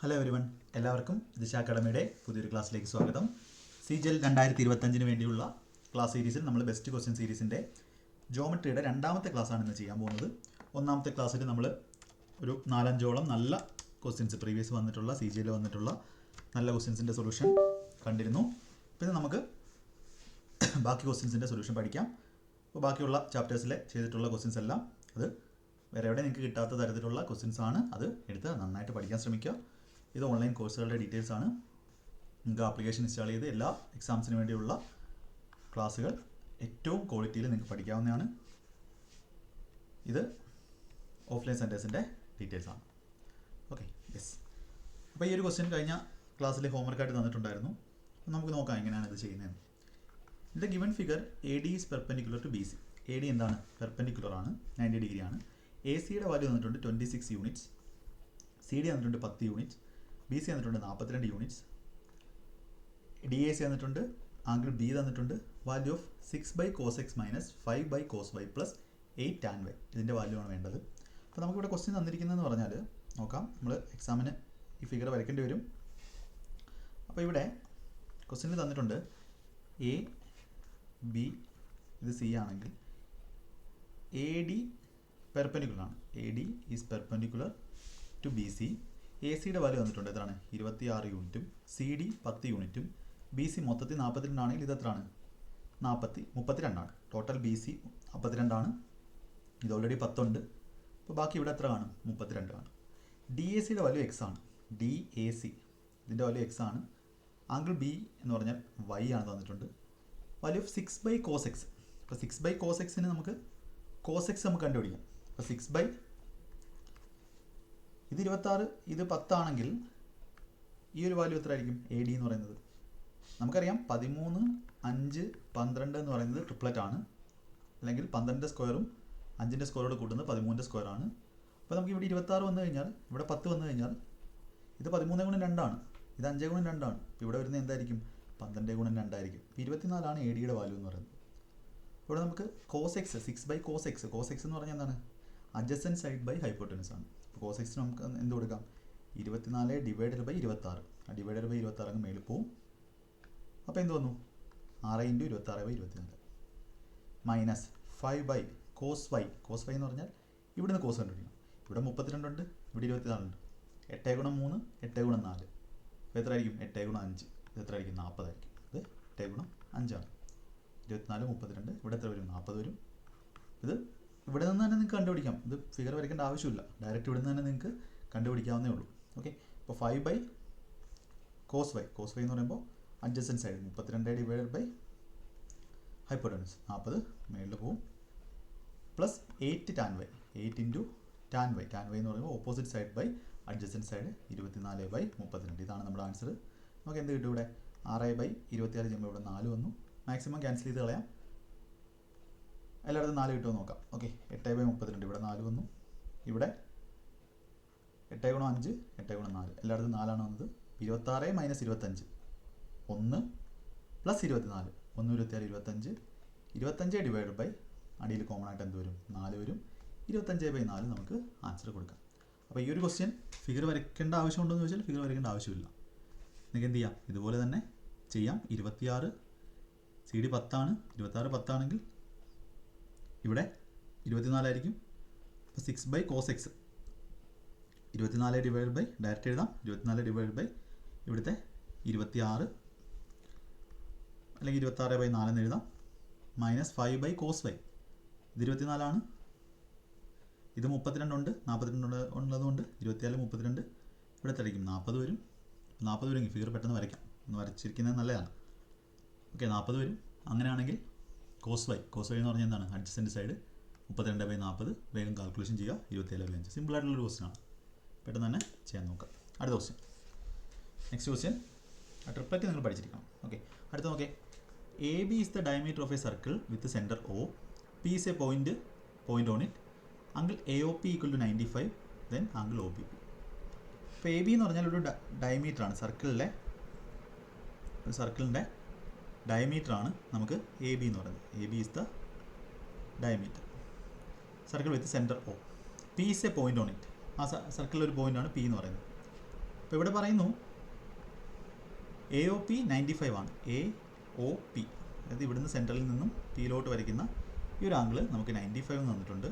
Hello everyone, എല്ലാവർക്കും ദിശ അക്കാഡമിയുടെ പുതിയൊരു ക്ലാസ്സിലേക്ക് സ്വാഗതം. CGL 2025 വേണ്ടിയുള്ള ക്ലാസ് സീരീസിൽ നമ്മൾ ബെസ്റ്റ് ക്വസ്റ്റ്യൻ സീരീസിൻ്റെ ജോമെട്രിയുടെ രണ്ടാമത്തെ ക്ലാസ്സാണ് ഇന്ന് ചെയ്യാൻ പോകുന്നത്. ഒന്നാമത്തെ ക്ലാസ്സിൽ നമ്മൾ ഒരു 4-5ഓളം നല്ല ക്വസ്റ്റ്യൻസ് പ്രീവിയസ് വന്നിട്ടുള്ള CGL വന്നിട്ടുള്ള നല്ല ക്വസ്റ്റ്യൻസിൻ്റെ സൊല്യൂഷൻ കണ്ടിരുന്നു. പിന്നെ നമുക്ക് ബാക്കി ക്വസ്റ്റ്യൻസിൻ്റെ സൊല്യൂഷൻ പഠിക്കാം. അപ്പോൾ ബാക്കിയുള്ള ചാപ്റ്റേഴ്സിലെ ചെയ്തിട്ടുള്ള ക്വസ്റ്റ്യൻസ് എല്ലാം അത് വേറെ എവിടെ നിങ്ങൾക്ക് കിട്ടാത്ത തരത്തിലുള്ള ക്വസ്റ്റ്യൻസ് ആണ്. അത് എടുത്ത് നന്നായിട്ട് പഠിക്കാൻ ശ്രമിക്കുക. ഇത് ഓൺലൈൻ കോഴ്സുകളുടെ ഡീറ്റെയിൽസ് ആണ്. നിങ്ങൾക്ക് ആപ്ലിക്കേഷൻ ഇൻസ്റ്റാൾ ചെയ്ത് എല്ലാ എക്സാംസിന് വേണ്ടിയുള്ള ക്ലാസ്സുകൾ ഏറ്റവും ക്വാളിറ്റിയിൽ നിങ്ങൾക്ക് പഠിക്കാവുന്നതാണ്. ഇത് ഓഫ്ലൈൻ സെൻറ്റേഴ്സിൻ്റെ ഡീറ്റെയിൽസ് ആണ്. Okay, yes. അപ്പോൾ ഈ ഒരു ക്വസ്റ്റ്യൻ കഴിഞ്ഞ ക്ലാസ്സിൽ ഹോംവർക്കായിട്ട് തന്നിട്ടുണ്ടായിരുന്നു. നമുക്ക് നോക്കാം എങ്ങനെയാണ് ഇത് ചെയ്യുന്നത്. ഇത് given figure AD is perpendicular to BC. AD എന്താണ്? പെർപെൻഡിക്കുലർ ആണ്, 90 ഡിഗ്രി ആണ്. ACയുടെ വാല്യൂ തന്നിട്ടുണ്ട് 26 യൂണിറ്റ്സ്, CD തന്നിട്ടുണ്ട് 10 യൂണിറ്റ്സ്, BC തന്നിട്ടുണ്ട് 42 യൂണിറ്റ്സ്, DAC തന്നിട്ടുണ്ട്, ആംഗിൾ B തന്നിട്ടുണ്ട്, value of 6/cos x minus 5/cos y plus 8 tan y. ഇതിൻ്റെ വാല്യൂ ആണ് വേണ്ടത്. അപ്പോൾ നമുക്കിവിടെ ക്വസ്റ്റ്യൻ തന്നിരിക്കുന്നതെന്ന് പറഞ്ഞാൽ നോക്കാം. നമ്മൾ എക്സാമിന് ഈ ഫിഗർ വരയ്ക്കേണ്ടി വരും. അപ്പോൾ ഇവിടെ ക്വസ്റ്റ്യനിൽ തന്നിട്ടുണ്ട് A, B, ഇത് C ആണെങ്കിൽ AD പെർപെൻഡിക്കുലർ ആണ്. AD is perpendicular to BC. ACയുടെ വാല്യൂ വന്നിട്ടുണ്ട് എത്രയാണ്? 26 യൂണിറ്റും, CD 10 യൂണിറ്റും, BC മൊത്തത്തിൽ 42 ആണെങ്കിൽ ഇത് എത്രയാണ്? 32 ആണ്. ടോട്ടൽ BC 42 ആണ്. ഇത് ഓൾറെഡി 10 ഉണ്ട്. അപ്പോൾ ബാക്കി ഇവിടെ എത്ര കാണും? 32 ആണ്. DACയുടെ വാല്യൂ X ആണ്. DAC ഇതിൻ്റെ വാല്യൂ X ആണ്. ആംഗിൾ B എന്ന് പറഞ്ഞാൽ Y ആണ് തന്നിട്ടുണ്ട്. Value of 6/cos x. അപ്പോൾ 6/cos x നമുക്ക് cos x നമുക്ക് കണ്ടുപിടിക്കാം. അപ്പോൾ 6 ഇത് 26, ഇത് 10 ആണെങ്കിൽ ഈ ഒരു വാല്യൂ എത്ര ആയിരിക്കും? AD എന്ന് പറയുന്നത് നമുക്കറിയാം. 13, 5, 12 എന്ന് പറയുന്നത് ട്രിപ്ലറ്റ് ആണ്. അല്ലെങ്കിൽ 12ൻ്റെ സ്ക്വയറും 5ൻ്റെ സ്ക്വയറോട് കൂട്ടുന്നത് 13ൻ്റെ സ്ക്വയർ ആണ്. അപ്പോൾ നമുക്ക് ഇവിടെ 26 വന്നു കഴിഞ്ഞാൽ ഇവിടെ 10 വന്നു കഴിഞ്ഞാൽ ഇത് 13 ഗുണം 2 ആണ്, ഇത് 5 ഗുണം 2 ആണ്. ഇപ്പോൾ ഇവിടെ വരുന്നത് എന്തായിരിക്കും? 12 ഗുണം 2 ആയിരിക്കും. 24 ആണ് ADയുടെ വാല്യൂ എന്ന് പറയുന്നത്. ഇവിടെ നമുക്ക് cos x 6/cos x. cos x എന്ന് പറഞ്ഞാൽ എന്താണ്? അഡ്ജസൻറ്റ് സൈഡ് ബൈ ഹൈപ്പോട്ടനസ് ആണ്. അപ്പോൾ cos x നമുക്ക് എന്ത് കൊടുക്കാം? 24 ഡിവൈഡഡ് ബൈ 26. ആ ഡിവൈഡഡ് ബൈ 26 അങ്ങ് മേളിൽ പോവും. അപ്പോൾ എന്ത് വന്നു? 6 × 26/24 minus 5/cos y. cos y എന്ന് പറഞ്ഞാൽ ഇവിടുന്ന് കോസ് കണ്ടുപിടിക്കണം. ഇവിടെ 32 ഉണ്ട്, ഇവിടെ 24 ഉണ്ട്. 8 ഗുണം 3, 8 ഗുണം 4. അപ്പോൾ എത്ര ആയിരിക്കും? 8 ഗുണം 5. ഇത് എത്ര ആയിരിക്കും? 40 ആയിരിക്കും. ഇത് 8 ഗുണം 5 ആണ്. 24, 32. ഇവിടെ എത്ര വരും? 40 വരും. ഇത് ഇവിടെ നിന്ന് തന്നെ നിങ്ങൾക്ക് കണ്ടുപിടിക്കാം. ഇത് ഫിഗർ വരയ്ക്കേണ്ട ആവശ്യമില്ല. ഡയറക്റ്റ് ഇവിടെ നിന്ന് തന്നെ നിങ്ങൾക്ക് കണ്ടുപിടിക്കാവുന്നേ ഉള്ളൂ. ഓക്കെ, അപ്പോൾ 5/cos y. cos y എന്ന് പറയുമ്പോൾ adjacent side 32 divided by hypotenuse 40 മേളിൽ പോവും. Plus 8 tan y. 8 × tan y. tan y എന്ന് പറയുമ്പോൾ opposite side by adjacent side 24/32. ഇതാണ് നമ്മുടെ ആൻസർ. നമുക്ക് എന്ത് കിട്ടും? ഇവിടെ 6/24 ചെയ്യുമ്പോൾ ഇവിടെ 4 വന്നു. മാക്സിമം ക്യാൻസൽ ചെയ്ത് കളയാം. എല്ലായിടത്തും 4 കിട്ടുമോ നോക്കാം. ഓക്കെ, 8/32 ഇവിടെ 4 വന്നു. ഇവിടെ 8 ഗുണം 5, 8 ഗുണം 4. എല്ലായിടത്തും 4 ആണ് വന്നത്. 26 മൈനസ് 25 1 പ്ലസ് 24. 1 26 25. 25 ഡിവൈഡഡ് ബൈ അടിയിൽ കോമൺ ആയിട്ട് എന്ത് വരും? 4 വരും. 25/4 നമുക്ക് ആൻസർ കൊടുക്കാം. അപ്പോൾ ഈ ഒരു ക്വസ്റ്റ്യൻ ഫിഗർ വരയ്ക്കേണ്ട ആവശ്യമുണ്ടോ എന്ന് ചോദിച്ചാൽ ഫിഗർ വരയ്ക്കേണ്ട ആവശ്യമില്ല. നിങ്ങൾക്ക് എന്ത് ചെയ്യാം? ഇതുപോലെ തന്നെ ചെയ്യാം. 26 CD 10 ആണ്. 26 10 ആണെങ്കിൽ ഇവിടെ 24 ആയിരിക്കും. അപ്പോൾ 6/cos x 24 divide by direct എഴുതാം. 24 ഡിവൈഡ് ബൈ ഇവിടുത്തെ 26 അല്ലെങ്കിൽ 26/4 എന്ന് എഴുതാം. Minus 5/cos y. ഇത് 24 ആണ്. ഇത് 32 ഉണ്ട്, 42 ഉള്ളതുകൊണ്ട് 24 32. ഇവിടെ തടിക്കും 40 വരും. 40 വരുമെങ്കിൽ ഫിഗർ പെട്ടെന്ന് വരയ്ക്കാം. ഒന്ന് വരച്ചിരിക്കുന്നത് നല്ലതാണ്. ഓക്കെ, 40 വരും. അങ്ങനെയാണെങ്കിൽ cos y എന്ന് പറഞ്ഞാൽ എന്താണ്? Adjacent side 32/40. വേഗം കാൽക്കുലേഷൻ ചെയ്യുക. 27/5. സിമ്പിളായിട്ടുള്ളൊരു ക്വസ്റ്റ്യൻ ആണ്. പെട്ടെന്ന് തന്നെ ചെയ്യാൻ നോക്കാം. അടുത്ത ക്വസ്റ്റ്യൻ. നെക്സ്റ്റ് ക്വസ്റ്റ്യൻ ട്രിപ്ലറ്റ് നിങ്ങൾ പഠിച്ചിരിക്കണം. ഓക്കെ, അടുത്ത നോക്കേ. AB is the diameter of A circle with centre O. P is A point on it. Angle AOP = 95. Then angle OBP. ഇപ്പോൾ AB എന്ന് പറഞ്ഞാൽ ഒരു ഡയമീറ്റർ ആണ്. സർക്കിളിൻ്റെ ഡയമീറ്റർ ആണ് നമുക്ക് AB എന്ന് പറയുന്നത്. AB is the diameter. Circle with centre O. P is A point on it. ആ സർക്കിളിൽ ഒരു പോയിൻ്റാണ് P എന്ന് പറയുന്നത്. അപ്പോൾ ഇവിടെ പറയുന്നു AOP 95 ആണ്. AOP അതായത് ഇവിടുന്ന് സെൻട്രലിൽ നിന്നും പിയിലോട്ട് വരയ്ക്കുന്ന ഈ ഒരു ആംഗിൾ നമുക്ക് 95 തന്നിട്ടുണ്ട്.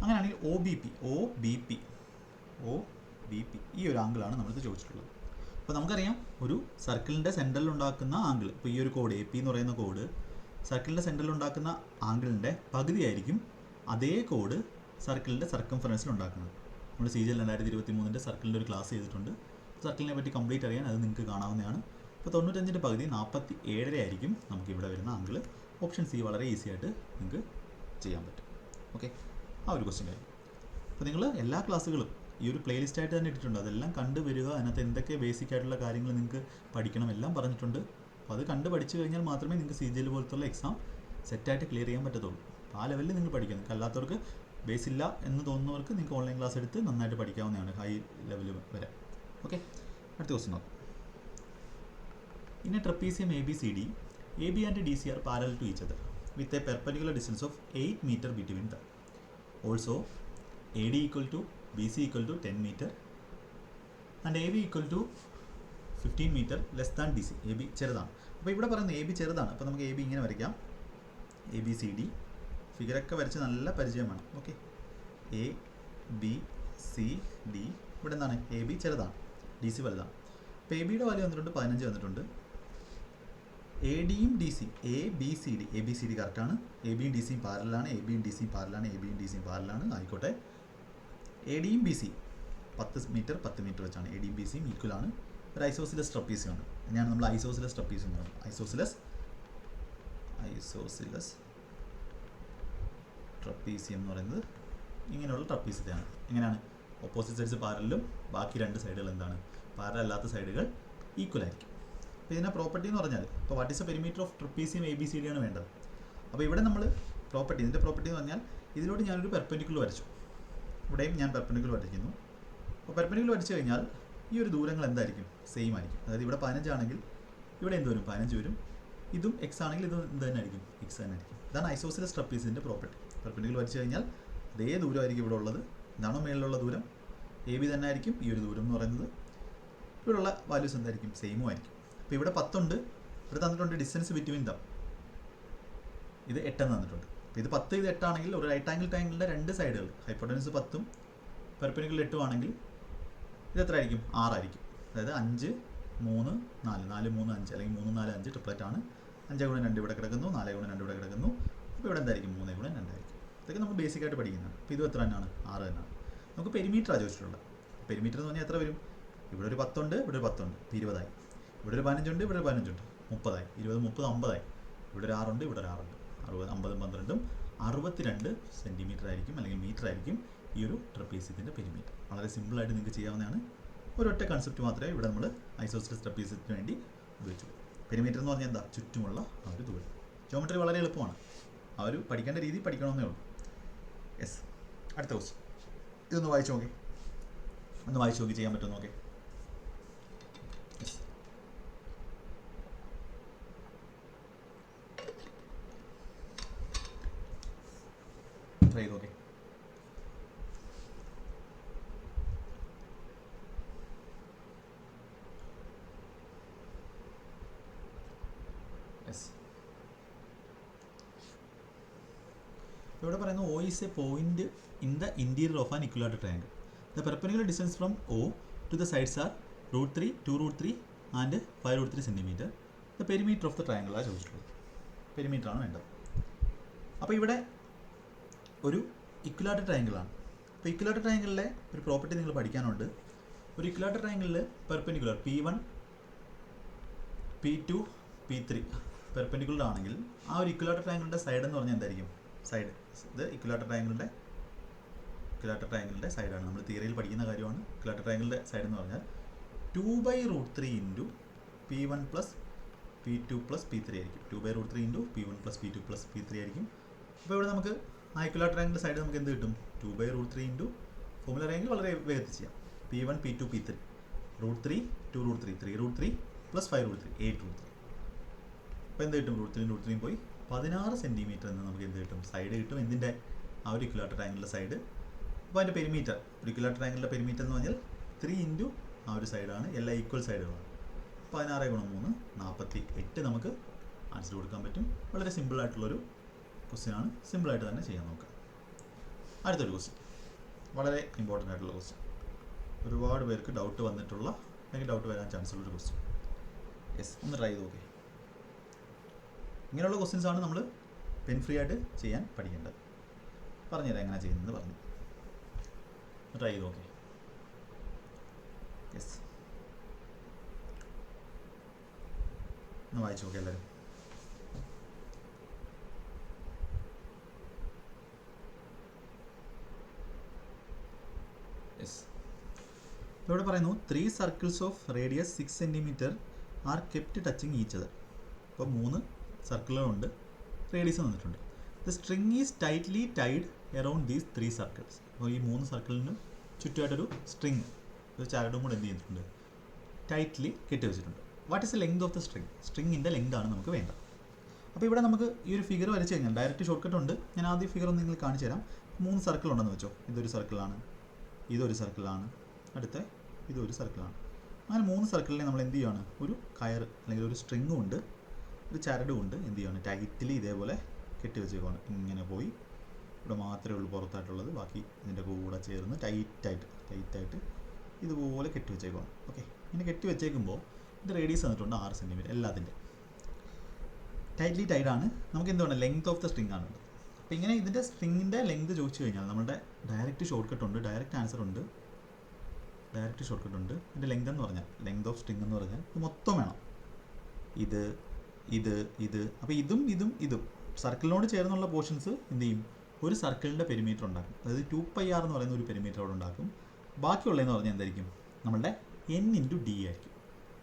അങ്ങനെയാണെങ്കിൽ OBP ഈ ഒരു ആംഗിളാണ് നമ്മളിത് ചോദിച്ചിട്ടുള്ളത്. അപ്പോൾ നമുക്കറിയാം ഒരു സർക്കിളിൻ്റെ സെൻട്രലിൽ ഉണ്ടാക്കുന്ന ആംഗിൾ, ഇപ്പോൾ ഈ ഒരു കോഡ് AP എന്ന് പറയുന്ന കോഡ് സർക്കിളിൻ്റെ സെൻട്രലിൽ ഉണ്ടാക്കുന്ന ആംഗിളിൻ്റെ പകുതിയായിരിക്കും അതേ കോഡ് സർക്കിളിൻ്റെ സർക്കംഫറൻസിൽ ഉണ്ടാക്കുന്നത്. നമ്മൾ CGL 2023 സർക്കിളിൻ്റെ ഒരു ക്ലാസ് ചെയ്തിട്ടുണ്ട്. സർക്കിളിനെ പറ്റി കംപ്ലീറ്റ് അറിയാൻ അത് നിങ്ങൾക്ക് കാണാവുന്നതാണ്. അപ്പോൾ 95ൻ്റെ പകുതി 47 ആയിരിക്കും നമുക്ക് ഇവിടെ വരുന്ന ആംഗിൾ. ഓപ്ഷൻ C വളരെ ഈസി ആയിട്ട് നിങ്ങൾക്ക് ചെയ്യാൻ പറ്റും. ഓക്കെ, ആ ഒരു ക്വസ്റ്റ്യൻ കാര്യം. അപ്പോൾ നിങ്ങൾ എല്ലാ ക്ലാസ്സുകളും ഈ ഒരു പ്ലേലിസ്റ്റ് ആയിട്ട് തന്നെ ഇട്ടിട്ടുണ്ട്. അതെല്ലാം കണ്ടു വരിക. അതിനകത്ത് എന്തൊക്കെ ബേസിക് ആയിട്ടുള്ള കാര്യങ്ങൾ നിങ്ങൾക്ക് പഠിക്കണം എല്ലാം പറഞ്ഞിട്ടുണ്ട്. അപ്പോൾ അത് കണ്ട് പഠിച്ചു കഴിഞ്ഞാൽ മാത്രമേ നിങ്ങൾക്ക് CGL പോലത്തുള്ള എക്സാം സെറ്റായിട്ട് ക്ലിയർ ചെയ്യാൻ പറ്റത്തുള്ളൂ. ആ ലെവലിൽ നിങ്ങൾ പഠിക്കണം. നിങ്ങൾക്ക് അല്ലാത്തവർക്ക് ബേസ് ഇല്ല എന്ന് തോന്നുന്നവർക്ക് നിങ്ങൾക്ക് ഓൺലൈൻ ക്ലാസ് എടുത്ത് നന്നായിട്ട് പഠിക്കാവുന്നതാണ് ഹൈ ലെവൽ വരെ. ഓക്കെ, അടുത്ത ക്വസ്റ്റ്യൻ നോക്കാം. In A trapezium ABCD, AB and DC are parallel to each other with a perpendicular distance of 8 meter between them. Also, AD equal to BC equal to 10 meter and AB equal to 15 meter less than DC. AB ചെറുതാണ്. അപ്പോൾ ഇവിടെ പറയുന്നത് AB ചെറുതാണ്. അപ്പോൾ നമുക്ക് AB ഇങ്ങനെ വരയ്ക്കാം. ABCD ഫിഗറൊക്കെ വരച്ച് നല്ല പരിചയമാണ്. ഓക്കെ, ABCD ഇവിടെ എന്താണ് AB ചെറുതാണ്, DC വലുതാണ്. അപ്പോൾ ABയുടെ വാല്യൂ വന്നിട്ടുണ്ട് 15 വന്നിട്ടുണ്ട്. ADയും DC ABCD കറക്റ്റാണ്. ABയും DCയും പാരലാണ്. ABയും DCയും പാരലാണ്. ABയും DCയും പാരലാണ്. ആയിക്കോട്ടെ. ADയും BC 10 മീറ്റർ 10 മീറ്റർ വെച്ചാണ്. ADയും BCയും ഈക്വൽ ആണ്. ഒരു ഐസോസിലസ് ട്രപ്പീസിയമാണ്. അങ്ങനെയാണ് നമ്മൾ ഐസോസിലസ് ട്രപ്പീസിയം എന്ന് പറയുന്നത്. ഐസോസിലസ് ട്രപ്പീസിയം എന്ന് പറയുന്നത് ഇങ്ങനെയുള്ള ട്രപ്പീസിയത്തെയാണ്. എങ്ങനെയാണ്? ഓപ്പോസിറ്റ് സൈഡ്സ് പാരലും ബാക്കി രണ്ട് സൈഡുകൾ എന്താണ്? പാരൽ അല്ലാത്ത സൈഡുകൾ ഈക്വൽ ആയിരിക്കും. അപ്പോൾ ഇതിൻ്റെ പ്രോപ്പർട്ടി എന്ന് പറഞ്ഞാൽ ഇപ്പോൾ what is A perimeter of trapezium ABCD ആണ് വേണ്ടത്. അപ്പോൾ ഇവിടെ നമ്മൾ ഇതിൻ്റെ പ്രോപ്പർട്ടി എന്ന് പറഞ്ഞാൽ ഇതിലോട്ട് ഞാനൊരു പെർപെൻഡിക്കുലർ വരച്ചു. ഇവിടെയും ഞാൻ പെർപെൻഡിക്കുലർ വരയ്ക്കുന്നു. അപ്പോൾ പെർപെൻഡിക്കുലർ വരച്ചു കഴിഞ്ഞാൽ ഈ ഒരു ദൂരങ്ങൾ എന്തായിരിക്കും? സെയിം ആയിരിക്കും. അതായത് ഇവിടെ 15 ആണെങ്കിൽ ഇവിടെ എന്ത് വരും? 15 വരും. ഇതും X ആണെങ്കിൽ ഇതും എന്ത് തന്നെ ആയിരിക്കും? X തന്നെ ആയിരിക്കും. ഇതാണ് ഐസോസിലസ് ട്രപ്പീസിൻ്റെ പ്രോപ്പർട്ടി. പെർപെൻഡിക്കുലർ വരച്ചു കഴിഞ്ഞാൽ അതേ ദൂരമായിരിക്കും ഇവിടെ ഉള്ളത്. ഇതാണോ മേളിലുള്ള ദൂരം? AB തന്നെ ആയിരിക്കും ഈ ഒരു ദൂരം എന്ന് പറയുന്നത്. ഇവിടെയുള്ള വാല്യൂസ് എന്തായിരിക്കും? സെയിമും ആയിരിക്കും. അപ്പോൾ ഇവിടെ 10 ഉണ്ട്. ഇവിടെ തന്നിട്ടുണ്ട് ഡിസ്റ്റൻസ് ബിറ്റ്വീൻ ദം. ഇത് 8 എന്ന് തന്നിട്ടുണ്ട്. അപ്പോൾ ഇത് 10 ഇത് 8 ആണെങ്കിൽ ഒരു റൈറ്റ് ആംഗിൾ ട്രയാങ്കിളിൻ്റെ രണ്ട് സൈഡുകൾ ഹൈപ്പോട്ടനസ് 10ഉം പെർപെൻഡിക്കുലർ 8ഉം ആണെങ്കിൽ ഇത് എത്ര ആയിരിക്കും? 6 ആയിരിക്കും. അതായത് 5 3 4 4 3 5 അല്ലെങ്കിൽ 3 4 5 ട്രിപ്ലറ്റ് ആണ്. 5 ഗുണം 2 ഇവിടെ കിടക്കുന്നു. 4 ഗുണം 2 ഇവിടെ കിടക്കുന്നു. അപ്പോൾ ഇവിടെ എന്തായിരിക്കും? 3 ഗുണം 2 ആയിരിക്കും. ഇതൊക്കെ നമ്മൾ ബേസിക് ആയിട്ട് പഠിക്കുന്നതാണ്. അപ്പോൾ ഇത് എത്ര തന്നെയാണ്? 6 തന്നെയാണ്. നമുക്ക് പെരിമീറ്ററാണ് ചോദിച്ചിട്ടുള്ളത്. പെരിമീറ്റർ എന്ന് പറഞ്ഞാൽ എത്ര വരും? ഇവിടെ ഒരു 10 ഉണ്ട്, ഇവിടെ ഒരു 10 ഉണ്ട്, 20 ആയി. ഇവിടെ ഒരു 15 ഉണ്ട്, ഇവിടെ ഒരു 15 ഉണ്ട്, 30 ആയി. 20 30 50 ആയി. ഇവിടെ ഒരു 6 ഉണ്ട്, ഇവിടെ ഒരു 6 ഉണ്ട്. 60 50 12 62 സെൻറ്റിമീറ്റർ ആയിരിക്കും അല്ലെങ്കിൽ മീറ്റർ ആയിരിക്കും ഈ ഒരു ട്രപ്പീസിയത്തിൻ്റെ പെരിമീറ്റർ. വളരെ സിമ്പിളായിട്ട് നിങ്ങൾക്ക് ചെയ്യാവുന്നതാണ്. ഒരൊറ്റ കൺസെപ്റ്റ് മാത്രമേ ഇവിടെ നമ്മൾ ഐസോസിലസ് ട്രപ്പീസിയത്തിന് വേണ്ടി ഉപയോഗിച്ചുള്ളൂ. പെരിമീറ്റർ എന്ന് പറഞ്ഞാൽ എന്താ? ചുറ്റുമുള്ള ആ ഒരു ദൂരം. ജോമെട്രി വളരെ എളുപ്പമാണ്. ആ ഒരു പഠിക്കേണ്ട രീതി പഠിക്കണമെന്നേ ഉള്ളൂ. യെസ്, അടുത്ത ക്വസ്റ്റ്യൻ. ഇതൊന്ന് വായിച്ചു നോക്കി. ചെയ്യാൻ പറ്റുമോ നോക്കേ. യെസ്, ട്രൈ ചെയ്ത് നോക്കേ. യെസ്, ഇവിടെ പറയുന്നു O is a point in the interior of an equilateral triangle. The perpendicular distance from O to the sides are √3, 2√3 and 5√3 cm. The perimeter of the triangle ആണ് ചോദിച്ചിട്ടുള്ളത്. പെരിമീറ്റർ ആണ് വേണ്ടത്. അപ്പോൾ ഇവിടെ ഒരു ഇക്വലാറ്റർ ട്രയാങ്കിളാണ്. അപ്പോൾ ഇക്വലാറ്റർ ട്രയാങ്കിളിലെ ഒരു പ്രോപ്പർട്ടി നിങ്ങൾ പഠിക്കാനുണ്ട്. ഒരു ഇക്വലാറ്റർ ട്രയാങ്കിളിൽ perpendicular P1 P2 P3 perpendicular ആണെങ്കിൽ ആ ഒരു ഇക്വലാറ്റർ ട്രയാങ്കിളിൻ്റെ സൈഡ് എന്ന് പറഞ്ഞാൽ എന്തായിരിക്കും? സൈഡ് ഇത് ഇക്വലാറ്റർ ട്രയാങ്കിളിൻ്റെ സൈഡാണ്. നമ്മൾ തിയറിയിൽ പഠിക്കുന്ന കാര്യമാണ്. ഇക്വലാറ്റർ ട്രയാങ്കിളിൻ്റെ സൈഡ് എന്ന് പറഞ്ഞാൽ 2/√3 into P1 plus P2 plus P3 ആയിരിക്കും. 2/√3 into P1 plus P2 plus P3 ആയിരിക്കും. അപ്പോൾ ഇവിടെ നമുക്ക് ആ ഇക്വലാറ്റർ ട്രയാങ്കിളിൻ്റെ സൈഡ് നമുക്ക് എന്ത് കിട്ടും? 2/√3 ഇൻറ്റു ഫോമുല അറിയാമെങ്കിൽ വളരെ വേഗത്തിൽ ചെയ്യാം. P1 P2 P3 √3 2√3 3√3 plus 5√3 8√3. അപ്പോൾ എന്ത് കിട്ടും? √3 പോയി 16 സെൻറ്റിമീറ്റർ എന്ന് നമുക്ക് എന്ത് കിട്ടും? സൈഡ് കിട്ടും. എന്തിൻ്റെ? ആ ഒരു ഇക്വലാറ്റർ ട്രയാങ്കിളിൻ്റെ സൈഡ്. അപ്പോൾ അതിൻ്റെ പെരിമീറ്റർ, ഒരു ഇക്വലാറ്റർ ട്രയാങ്കിളിൻ്റെ പെരിമീറ്റർ എന്ന് പറഞ്ഞാൽ 3 ഇൻറ്റു ആ ഒരു സൈഡാണ്, എല്ലാ ഈക്വൽ സൈഡുകളാണ്. 16 ഗുണം 3 48 നമുക്ക് ആൻസർ കൊടുക്കാൻ പറ്റും. വളരെ സിമ്പിളായിട്ടുള്ളൊരു ക്വസ്റ്റ്യനാണ്. സിമ്പിളായിട്ട് തന്നെ ചെയ്യാൻ നോക്കാം. അടുത്തൊരു ക്വസ്റ്റ്യൻ, വളരെ ഇമ്പോർട്ടൻ്റ് ആയിട്ടുള്ള ക്വസ്റ്റ്യൻ, ഒരുപാട് പേർക്ക് ഡൗട്ട് വന്നിട്ടുള്ള അല്ലെങ്കിൽ ഡൗട്ട് വരാൻ ചാൻസ് ഉള്ളൊരു ക്വസ്റ്റ്യൻ. യെസ്, ഒന്ന് ട്രൈ ചെയ്ത് നോക്കേ. ഇങ്ങനെയുള്ള ക്വസ്റ്റ്യൻസാണ് നമ്മൾ പെൻ ഫ്രീ ആയിട്ട് ചെയ്യാൻ പഠിക്കേണ്ടത്. പറഞ്ഞുതരാം എങ്ങനെ ചെയ്യുന്നത് പറഞ്ഞു. ട്രൈ ചെയ്ത് നോക്കേ. യെസ്, ഒന്ന് വായിച്ചു നോക്കാം എല്ലാവരും. യെസ്, ഇവിടെ പറയുന്നു 3 circles of radius 6 centimetre are kept touching each other. അപ്പോൾ 3 സർക്കിളുകളുണ്ട്, റേഡിയസ് തന്നിട്ടുണ്ട്. The string is tightly tied around these 3 circles. അപ്പോൾ ഈ 3 സർക്കിളിന് ചുറ്റുമായിട്ടൊരു സ്ട്രിങ്, ഒരു ചരടും കൂടെ എന്ത് ചെയ്തിട്ടുണ്ട്, ടൈറ്റ്ലി കെട്ടി വെച്ചിട്ടുണ്ട്. What is the length of the string? സ്ട്രിങ്ങിൻ്റെ ലെങ്ത് ആണ് നമുക്ക് വേണ്ടത്. അപ്പോൾ ഇവിടെ നമുക്ക് ഈ ഒരു ഫിഗർ വരച്ച് കഴിഞ്ഞാൽ ഡയറക്റ്റ് ഷോർട്ട് കട്ട് ഉണ്ട്. ഞാൻ ആദ്യം ഫിഗർ ഒന്ന് നിങ്ങൾ കാണിച്ചു തരാം. 3 സർക്കിൾ ഉണ്ടെന്ന് വെച്ചോ. ഇതൊരു സർക്കിളാണ്, ഇതൊരു സർക്കിളാണ്, അടുത്ത ഇതൊരു സർക്കിളാണ്. അങ്ങനെ 3 സർക്കിളിനെ നമ്മൾ എന്ത് ചെയ്യുകയാണ്, ഒരു കയർ അല്ലെങ്കിൽ ഒരു സ്ട്രിങ്ങും ഉണ്ട്, ഒരു ചരടും ഉണ്ട്, എന്ത് ചെയ്യുകയാണ്, ടൈറ്റിൽ ഇതേപോലെ കെട്ടി വെച്ചേക്കാണ്. ഇങ്ങനെ പോയി ഇവിടെ മാത്രമേ ഉള്ളൂ പുറത്തായിട്ടുള്ളത്, ബാക്കി ഇതിൻ്റെ കൂടെ ചേർന്ന് ടൈറ്റായിട്ട് ഇതുപോലെ കെട്ടി വെച്ചേക്കാണ്. ഓക്കെ, ഇങ്ങനെ കെട്ടി വെച്ചേക്കുമ്പോൾ ഇത് റേഡിയസ് തന്നിട്ടുണ്ട് 6 സെൻറ്റിമീറ്റർ. എല്ലാത്തിൻ്റെ ടൈറ്റ്ലി ടൈഡാണ്. നമുക്ക് എന്താണ് ലെങ്ത് ഓഫ് ദ സ്ട്രിങ് ആണ്. അപ്പോൾ ഇങ്ങനെ ഇതിൻ്റെ സ്ട്രിങ്ങിൻ്റെ ലെങ്ത് ചോദിച്ചു കഴിഞ്ഞാൽ നമ്മുടെ ഡയറക്റ്റ് ഷോർട്ട് കട്ട് ഉണ്ട്, ഡയറക്റ്റ് ആൻസർ ഉണ്ട്, ഡയറക്റ്റ് ഷോർട്ട് കട്ട് ഉണ്ട്. ഇതിൻ്റെ ലെങ്ത് എന്ന് പറഞ്ഞാൽ, ലെങ്ത് ഓഫ് സ്ട്രിങ് എന്ന് പറഞ്ഞാൽ ഇത് മൊത്തം വേണം. ഇത് അപ്പോൾ ഇതും സർക്കിളിനോട് ചേർന്നുള്ള പോർഷൻസ് എന്ത് ചെയ്യും, ഒരു സർക്കിളിൻ്റെ പെരിമീറ്റർ ഉണ്ടാക്കും. അതായത് 2πr എന്ന് പറയുന്ന ഒരു പെരിമീറ്റർ അവിടെ ഉണ്ടാക്കും. ബാക്കിയുള്ളതെന്ന് പറഞ്ഞാൽ എന്തായിരിക്കും, നമ്മളുടെ n×d ആയിരിക്കും.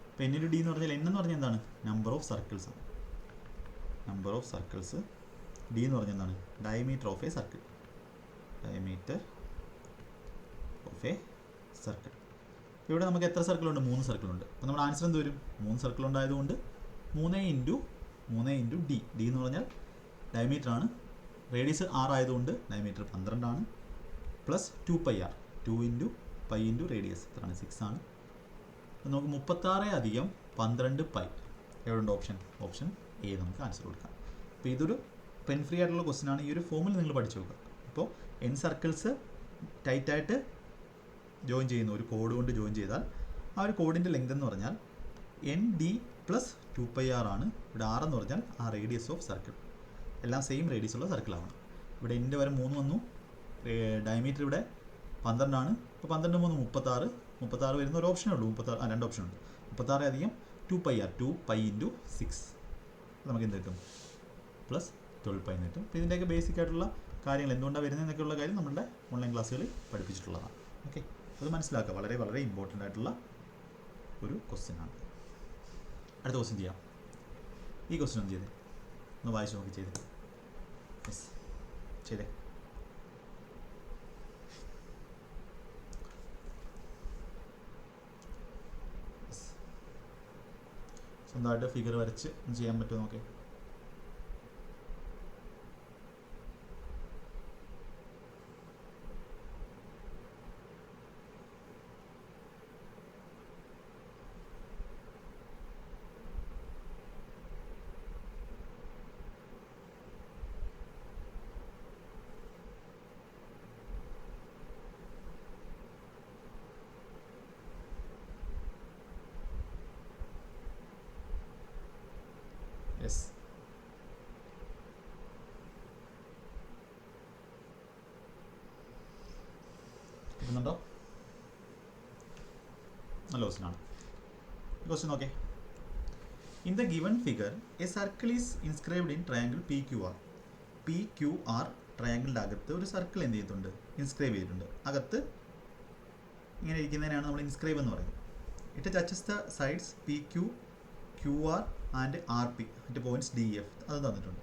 അപ്പോൾ n×d എന്ന് പറഞ്ഞാൽ n എന്ന് പറഞ്ഞാൽ എന്താണ്, നമ്പർ ഓഫ് സർക്കിൾസ് ആണ്. Number of circles. d എന്ന് പറഞ്ഞാൽ എന്താണ്, diameter of A circle. Diameter of A circle. ഇവിടെ നമുക്ക് എത്ര സർക്കിളുണ്ട്, 3 സർക്കിളുണ്ട്. അപ്പോൾ നമ്മുടെ ആൻസർ എന്ത് വരും, 3 സർക്കിൾ ഉണ്ടായതുകൊണ്ട് 3 d. d എന്ന് പറഞ്ഞാൽ ഡയമീറ്റർ ആണ്. റേഡിയസ് 6 ആയതുകൊണ്ട് ഡയമീറ്റർ 12 ആണ്. പ്ലസ് 2πr, 2 × π × റേഡിയസ് എത്രയാണ്, 6 ആണ്. അപ്പോൾ നമുക്ക് 36 അധികം 12π എവിടെ ഉണ്ട്, ഓപ്ഷൻ എ നമുക്ക് ആൻസർ കൊടുക്കാം. അപ്പോൾ ഇതൊരു പെൻ ഫ്രീ ആയിട്ടുള്ള ക്വസ്റ്റ്യൻ ആണ്. ഈ ഒരു ഫോമിൽ നിങ്ങൾ പഠിച്ചു നോക്കുക. അപ്പോൾ n സർക്കിൾസ് ടൈറ്റായിട്ട് ജോയിൻ ചെയ്യുന്നു, ഒരു കോഡ് കൊണ്ട് ജോയിൻ ചെയ്താൽ ആ ഒരു കോഡിൻ്റെ ലെങ്ത് എന്ന് പറഞ്ഞാൽ ND + 2πr ആണ്. ഇവിടെ r എന്ന് പറഞ്ഞാൽ ആ റേഡിയസ് ഓഫ് സർക്കിൾ. എല്ലാം സെയിം റേഡിയസ് ഉള്ള സർക്കിളാണ്. ഇവിടെ എൻ്റെ വരെ 3 വന്നു, ഡയമീറ്റർ ഇവിടെ 12 ആണ്. അപ്പോൾ 12 3 36 വരുന്ന ഒരു ഓപ്ഷനേ ഉള്ളൂ. 2 ഓപ്ഷൻ ഉണ്ട്. 36 അധികം 2πr, 2π × 6 നമുക്ക് എന്ത് കിട്ടും, പ്ലസ് 12π എന്ന് കിട്ടും. അപ്പോൾ ഇതിൻ്റെയൊക്കെ ബേസിക് ആയിട്ടുള്ള കാര്യങ്ങൾ എന്തുകൊണ്ടാണ് വരുന്നതെന്നൊക്കെയുള്ള കാര്യം നമ്മുടെ ഓൺലൈൻ ക്ലാസ്സുകളിൽ പഠിപ്പിച്ചിട്ടുള്ളതാണ്. ഓക്കെ, അത് മനസ്സിലാക്കുക. വളരെ വളരെ ഇമ്പോർട്ടൻ്റ് ആയിട്ടുള്ള ഒരു ക്വസ്റ്റ്യൻ ആണ്. അടുത്ത ക്വസ്റ്റ്യൻ ചെയ്യാം. ഈ ക്വസ്റ്റ്യൻ ഒന്ന് ചെയ്തേ, ഒന്ന് വായിച്ച് നോക്കി ചെയ്തേ. യെസ്, ചെയ്തേ. സ്വന്തമായിട്ട് ഫിഗർ വരച്ച് ചെയ്യാൻ പറ്റുമോ നോക്കേ. യെസ്, കിട്ടുന്നുണ്ടോ? നല്ല ക്വസ്റ്റ്യനാണ്. ക്വസ്റ്റ്യൻ നോക്കേ. In the given figure A circle is inscribed in triangle PQR. ട്രയാങ്കിളിൻ്റെ അകത്ത് ഒരു സർക്കിൾ എന്ത് ചെയ്തിട്ടുണ്ട്, ഇൻസ്ക്രൈബ് ചെയ്തിട്ടുണ്ട്. അകത്ത് ഇങ്ങനെ ഇരിക്കുന്നതിനാണ് നമ്മൾ ഇൻസ്ക്രൈബ് എന്ന് പറയുന്നത്. It touches the sides PQ, QR and RP at points DF. അത് തന്നിട്ടുണ്ട്.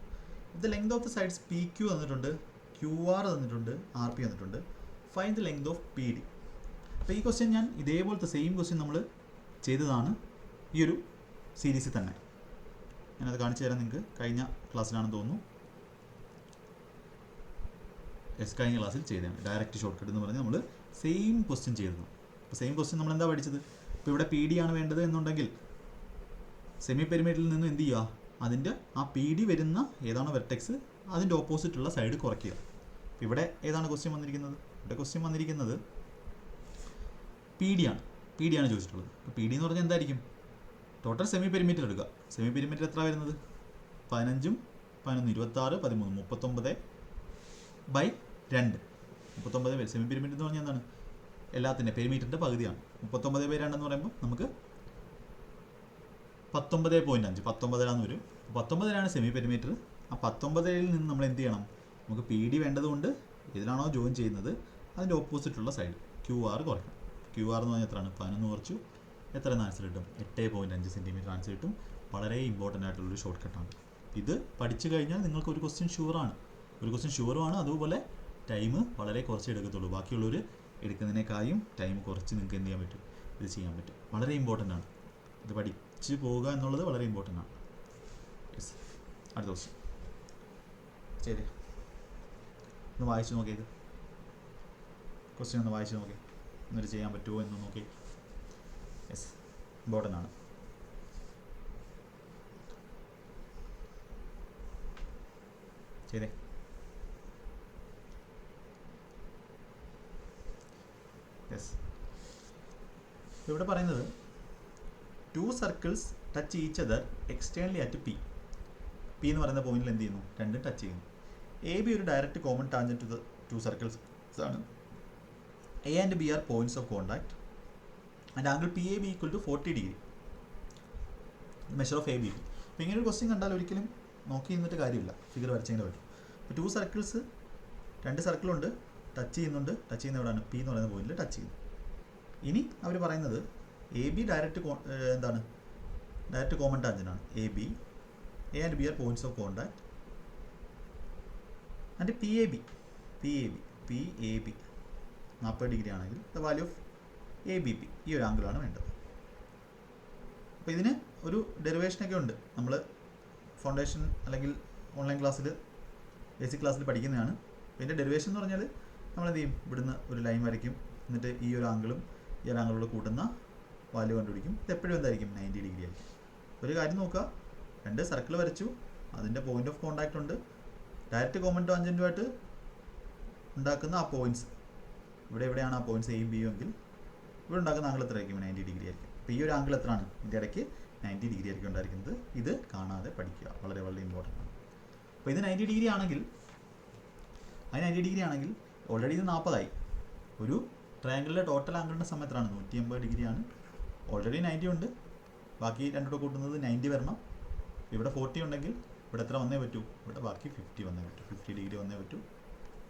The length of the sides PQ തന്നിട്ടുണ്ട്, QR തന്നിട്ടുണ്ട്, RP തന്നിട്ടുണ്ട്. Find the length of PD. അപ്പോൾ ഈ ക്വസ്റ്റ്യൻ ഞാൻ ഇതേപോലത്തെ സെയിം ക്വസ്റ്റ്യൻ നമ്മൾ ചെയ്തതാണ് ഈ ഒരു സീരീസിൽ തന്നെ. ഞാനത് കാണിച്ചു തരാം നിങ്ങൾക്ക്. കഴിഞ്ഞ ക്ലാസ്സിലാണെന്ന് തോന്നുന്നു. കഴിഞ്ഞ ക്ലാസ്സിൽ ചെയ്തതാണ്. ഡയറക്റ്റ് ഷോർട്ട് കട്ട് എന്ന് പറഞ്ഞ് നമ്മൾ സെയിം ക്വസ്റ്റ്യൻ ചെയ്തതാണ്. അപ്പോൾ സെയിം ക്വസ്റ്റ്യൻ നമ്മൾ എന്താ പഠിച്ചത്, ഇപ്പോൾ ഇവിടെ പി ഡി ആണ് വേണ്ടത് എന്നുണ്ടെങ്കിൽ സെമി പെരിമീറ്ററിൽ നിന്ന് എന്ത് ചെയ്യുക, അതിൻ്റെ ആ പി ഡി വരുന്ന ഏതാണോ വെർട്ടെക്സ് അതിൻ്റെ ഓപ്പോസിറ്റുള്ള സൈഡ് കുറയ്ക്കുക. അപ്പോൾ ഇവിടെ ഏതാണ് ക്വസ്റ്റ്യൻ വന്നിരിക്കുന്നത്? ഇവിടെ ക്വസ്റ്റ്യൻ വന്നിരിക്കുന്നത് പി ഡി ആണ് ചോദിച്ചിട്ടുള്ളത്. അപ്പോൾ പി ഡി എന്ന് പറഞ്ഞാൽ എന്തായിരിക്കും? ടോട്ടൽ സെമി പെരിമീറ്റർ എടുക്കുക. സെമി പെരിമീറ്റർ എത്ര വരുന്നത്? 15, 11, 26, 13, 39/2. 39 സെമി പെരിമീറ്റർ എന്ന് പറഞ്ഞാൽ എന്താണ്? എല്ലാത്തിൻ്റെ പെരിമീറ്ററിൻ്റെ പകുതിയാണ്. 39/2 എന്ന് പറയുമ്പോൾ നമുക്ക് 19.5 19 വരും. 19 സെമി പെരിമീറ്റർ. ആ 19 നിന്ന് നമ്മൾ എന്ത് ചെയ്യണം? നമുക്ക് പി ഡി വേണ്ടതുകൊണ്ട് ഇതിലാണോ ജോയിൻ ചെയ്യുന്നത് അതിൻ്റെ ഓപ്പോസിറ്റുള്ള സൈഡ് QR കുറയ്ക്കണം. QR എന്ന് പറഞ്ഞാൽ എത്രയാണ്? 11 കുറച്ചു എത്ര ആൻസർ കിട്ടും? 8.5 സെൻറ്റിമീറ്റർ ആൻസർ കിട്ടും. വളരെ ഇമ്പോർട്ടൻ്റ് ആയിട്ടുള്ളൊരു ഷോർട്ട് കട്ടാണ്. ഇത് പഠിച്ചു കഴിഞ്ഞാൽ നിങ്ങൾക്ക് ഒരു ക്വസ്റ്റ്യൻ ഷുവറുമാണ്. അതുപോലെ ടൈം വളരെ കുറച്ച് എടുക്കത്തുള്ളൂ. ബാക്കിയുള്ളവർ എടുക്കുന്നതിനേക്കാളും ടൈം കുറച്ച് നിങ്ങൾക്ക് എന്ത് ചെയ്യാൻ പറ്റും? ഇത് ചെയ്യാൻ പറ്റും. വളരെ ഇമ്പോർട്ടൻ്റ് ആണ്. ഇത് പഠിച്ച് പോവുക എന്നുള്ളത് വളരെ ഇമ്പോർട്ടൻ്റ് ആണ്. യെസ്, അടുത്ത ക്വസ്റ്റ്യൻ. ശരി, ഒന്ന് വായിച്ചു നോക്കിയത് ക്വസ്റ്റ്യൻ ഒന്ന് വായിച്ചു നോക്കി, എന്നിട്ട് ചെയ്യാൻ പറ്റുമോ എന്ന് നോക്കി. യെസ്, ഇമ്പോർട്ടൻ്റ് ആണ്. ശരി, യെസ്. ഇവിടെ പറയുന്നത് 2 circles touch each other externally at P എന്ന് പറയുന്ന പോയിന്റിൽ എന്ത് ചെയ്യുന്നു? രണ്ടും ടച്ച് ചെയ്യുന്നു. എ ബി ഒരു direct common tangent to the 2 circles ആണ്. A and B are points of contact and angle P A B equal to 40 degree. Measure of A B. അപ്പോൾ ഇങ്ങനെ ഒരു ക്വസ്റ്റ്യൻ കണ്ടാൽ ഒരിക്കലും നോക്കി നിന്നിട്ട് കാര്യമില്ല, ഫിഗർ വരച്ചതിൻ്റെ പറ്റും. ഇപ്പോൾ 2 സർക്കിൾസ്, 2 സർക്കിളുണ്ട്, ടച്ച് ചെയ്യുന്നുണ്ട്. ടച്ച് ചെയ്യുന്ന എവിടെയാണ്? പി എന്ന് പറയുന്ന പോയിന്റിൽ ടച്ച് ചെയ്യുന്നു. ഇനി അവർ പറയുന്നത് A B direct common tangent ആണ്. A and B are points of contact and P A B 40 degree ആണെങ്കിൽ the value of A B P, ഈ ഒരു ആംഗിളാണ് വേണ്ടത്. അപ്പോൾ ഇതിന് ഒരു ഡെറിവേഷനൊക്കെ ഉണ്ട്. നമ്മൾ ഫൗണ്ടേഷൻ അല്ലെങ്കിൽ ഓൺലൈൻ ക്ലാസ്സിൽ ബേസിക് ക്ലാസ്സിൽ പഠിക്കുന്നതാണ്. ഇതിൻ്റെ ഡെറിവേഷൻ എന്ന് പറഞ്ഞാൽ നമ്മൾ എന്ത് ചെയ്യും? ഇവിടുന്ന് ഒരു ലൈൻ വരയ്ക്കും, എന്നിട്ട് ഈ ഒരു ആംഗിളും ഈ ഒരു ആംഗിളോട് കൂട്ടുന്ന വാല്യൂ കണ്ടുപിടിക്കും. ഇത് എപ്പോഴും എന്തായിരിക്കും? 90 ഡിഗ്രി ആയിരിക്കും. ഒരു കാര്യം നോക്കുക, 2 സർക്കിൾ വരച്ചു, അതിൻ്റെ പോയിന്റ് ഓഫ് കോണ്ടാക്റ്റ് ഉണ്ട്. ഡയറക്റ്റ് കോമൺ ടാൻജൻറ്റുമായിട്ട് ഉണ്ടാക്കുന്ന ആ പോയിന്റ്സ്, എവിടെയാണ് ആ പോയിന്റ്സ് എയും ബിയും എങ്കിൽ ഇവിടെ ഉണ്ടാക്കുന്ന ആംഗിൾ എത്ര ആയിരിക്കും? 90 ഡിഗ്രി ആയിരിക്കും. അപ്പോൾ ഈ ഒരു ആംഗിൾ എത്രയാണ്? ഇതിൻ്റെ ഇടയ്ക്ക് 90 ഡിഗ്രി ആയിരിക്കും ഉണ്ടായിരിക്കുന്നത്. ഇത് കാണാതെ പഠിക്കുക, വളരെ വളരെ ഇമ്പോർട്ടൻ്റ് ആണ്. അപ്പോൾ ഇത് 90 ഡിഗ്രി ആണെങ്കിൽ ഓൾറെഡി ഇത് 40 ആയി. ഒരു ട്രയാങ്കിളിലെ ടോട്ടൽ ആംഗിളിൻ്റെ സമയം എത്രയാണ്? 180 ഡിഗ്രിയാണ്. ഓൾറെഡി 90 ഉണ്ട്, ബാക്കി രണ്ടോടെ കൂട്ടുന്നത് 90 വരണം. ഇവിടെ 40 ഉണ്ടെങ്കിൽ ഇവിടെ എത്ര വന്നേ പറ്റൂ? ഇവിടെ ബാക്കി 50 വന്നേ പറ്റൂ, 50 ഡിഗ്രി വന്നേ പറ്റൂ.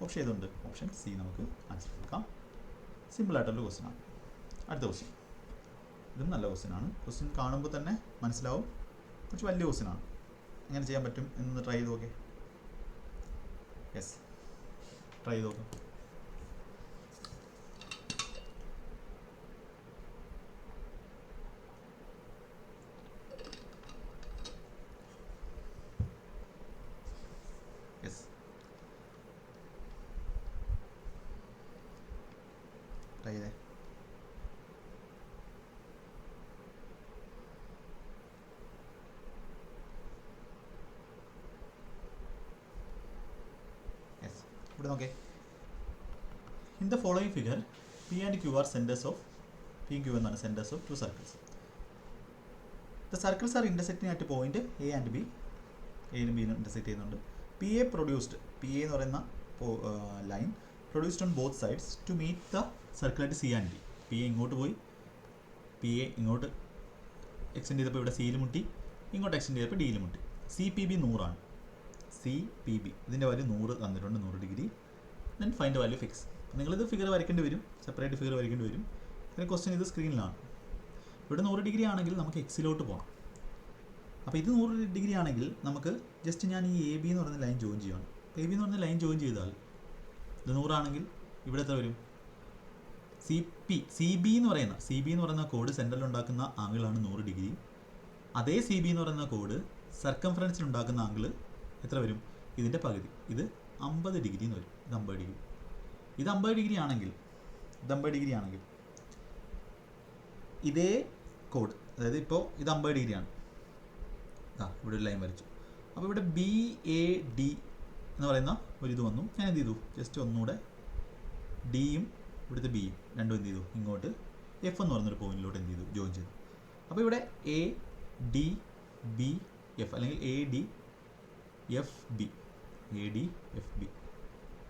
ഓപ്ഷൻ ഏതുണ്ട്? ഓപ്ഷൻ സി നമുക്ക് ആൻസർ കൊടുക്കാം. സിമ്പിളായിട്ടുള്ള ക്വസ്റ്റ്യനാണ്. അടുത്ത ക്വസ്റ്റ്യൻ. ഇതും നല്ല ക്വസ്റ്റ്യനാണ്. ക്വസ്റ്റ്യൻ കാണുമ്പോൾ തന്നെ മനസ്സിലാവും കുറച്ച് വലിയ ക്വസ്റ്റ്യനാണ്. എങ്ങനെ ചെയ്യാൻ പറ്റും എന്നൊന്ന് ട്രൈ ചെയ്ത് നോക്കേ. യെസ്, ട്രൈ ചെയ്ത് നോക്കാം. യെസ്, ട്രൈ ചെയ്തേ. ഇവിടെ നോക്കേ. In the following figure P and Q are centres of P Q എന്നാണ് centres of 2 circles. The circles are intersecting at point A and B. എയിലും ബിയിലും ഇൻ്റർസെക്റ്റ് ചെയ്യുന്നുണ്ട്. പി എ എന്ന് പറയുന്ന line produced on both sides to meet the circle at C and D. P A ഇങ്ങോട്ട് പോയി, P A ഇങ്ങോട്ട് extend ചെയ്തപ്പോൾ ഇവിടെ സിയിൽ മുട്ടി, ഇങ്ങോട്ട് എക്സ്റ്റെൻഡ് ചെയ്തപ്പോൾ ഡിയിൽ മുട്ടി. സി പി ബി 100 ആണ്. സി പി ബി ഇതിൻ്റെ വാല്യൂ 100 തന്നിട്ടുണ്ട്, 100 degree. Then find value of X. നിങ്ങളിത് ഫിഗർ വരയ്ക്കേണ്ടി വരും, സെപ്പറേറ്റ് ഫിഗർ വരയ്ക്കേണ്ടി വരും. പിന്നെ ക്വസ്റ്റ്യൻ ഇത് സ്ക്രീനിലാണ്. ഇവിടെ 100 ഡിഗ്രി ആണെങ്കിൽ നമുക്ക് എക്സിലോട്ട് പോകണം. അപ്പോൾ ഇത് 100 ഡിഗ്രി ആണെങ്കിൽ നമുക്ക് ജസ്റ്റ് ഞാൻ ഈ എ ബി എന്ന് പറയുന്ന ലൈൻ ജോയിൻ ചെയ്യുകയാണ്. എ ബി എന്ന് പറയുന്ന ലൈൻ ജോയിൻ ചെയ്താൽ ഇത് 100 ആണെങ്കിൽ ഇവിടെ എത്ര വരും? സി ബി എന്ന് പറയുന്ന കോഡ് സെൻറ്ററിൽ ഉണ്ടാക്കുന്ന ആംഗിളാണ് 100 ഡിഗ്രി. അതേ സി ബി എന്ന് പറയുന്ന കോഡ് സർക്കംഫറൻസിൽ ഉണ്ടാക്കുന്ന ആംഗിൾ എത്ര വരും? ഇതിൻ്റെ പകുതി. ഇത് 50 ഡിഗ്രി എന്ന് വരും. ഇത് 50 ഡിഗ്രി. ഇത് 50 ഡിഗ്രി ആണെങ്കിൽ ഇതേ കോഡ്, അതായത് ഇപ്പോൾ ഇത് 50 ഡിഗ്രിയാണ്, ഇവിടെ ഒരു ലൈൻ വരച്ചു. അപ്പോൾ ഇവിടെ BAD എന്ന് പറയുന്ന ഒരിത് വന്നു. ഞാൻ എന്ത് ചെയ്തു, ജസ്റ്റ് ഒന്നുകൂടെ ഡിയും ഇവിടുത്തെ ബിയും രണ്ടും എന്ത് ചെയ്തു, ഇങ്ങോട്ട് F എന്ന് പറയുന്നൊരു പോയിന്റിലോട്ട് എന്ത് ചെയ്തു, ജോയിൻ ചെയ്തു. അപ്പോൾ ഇവിടെ ADBF അല്ലെങ്കിൽ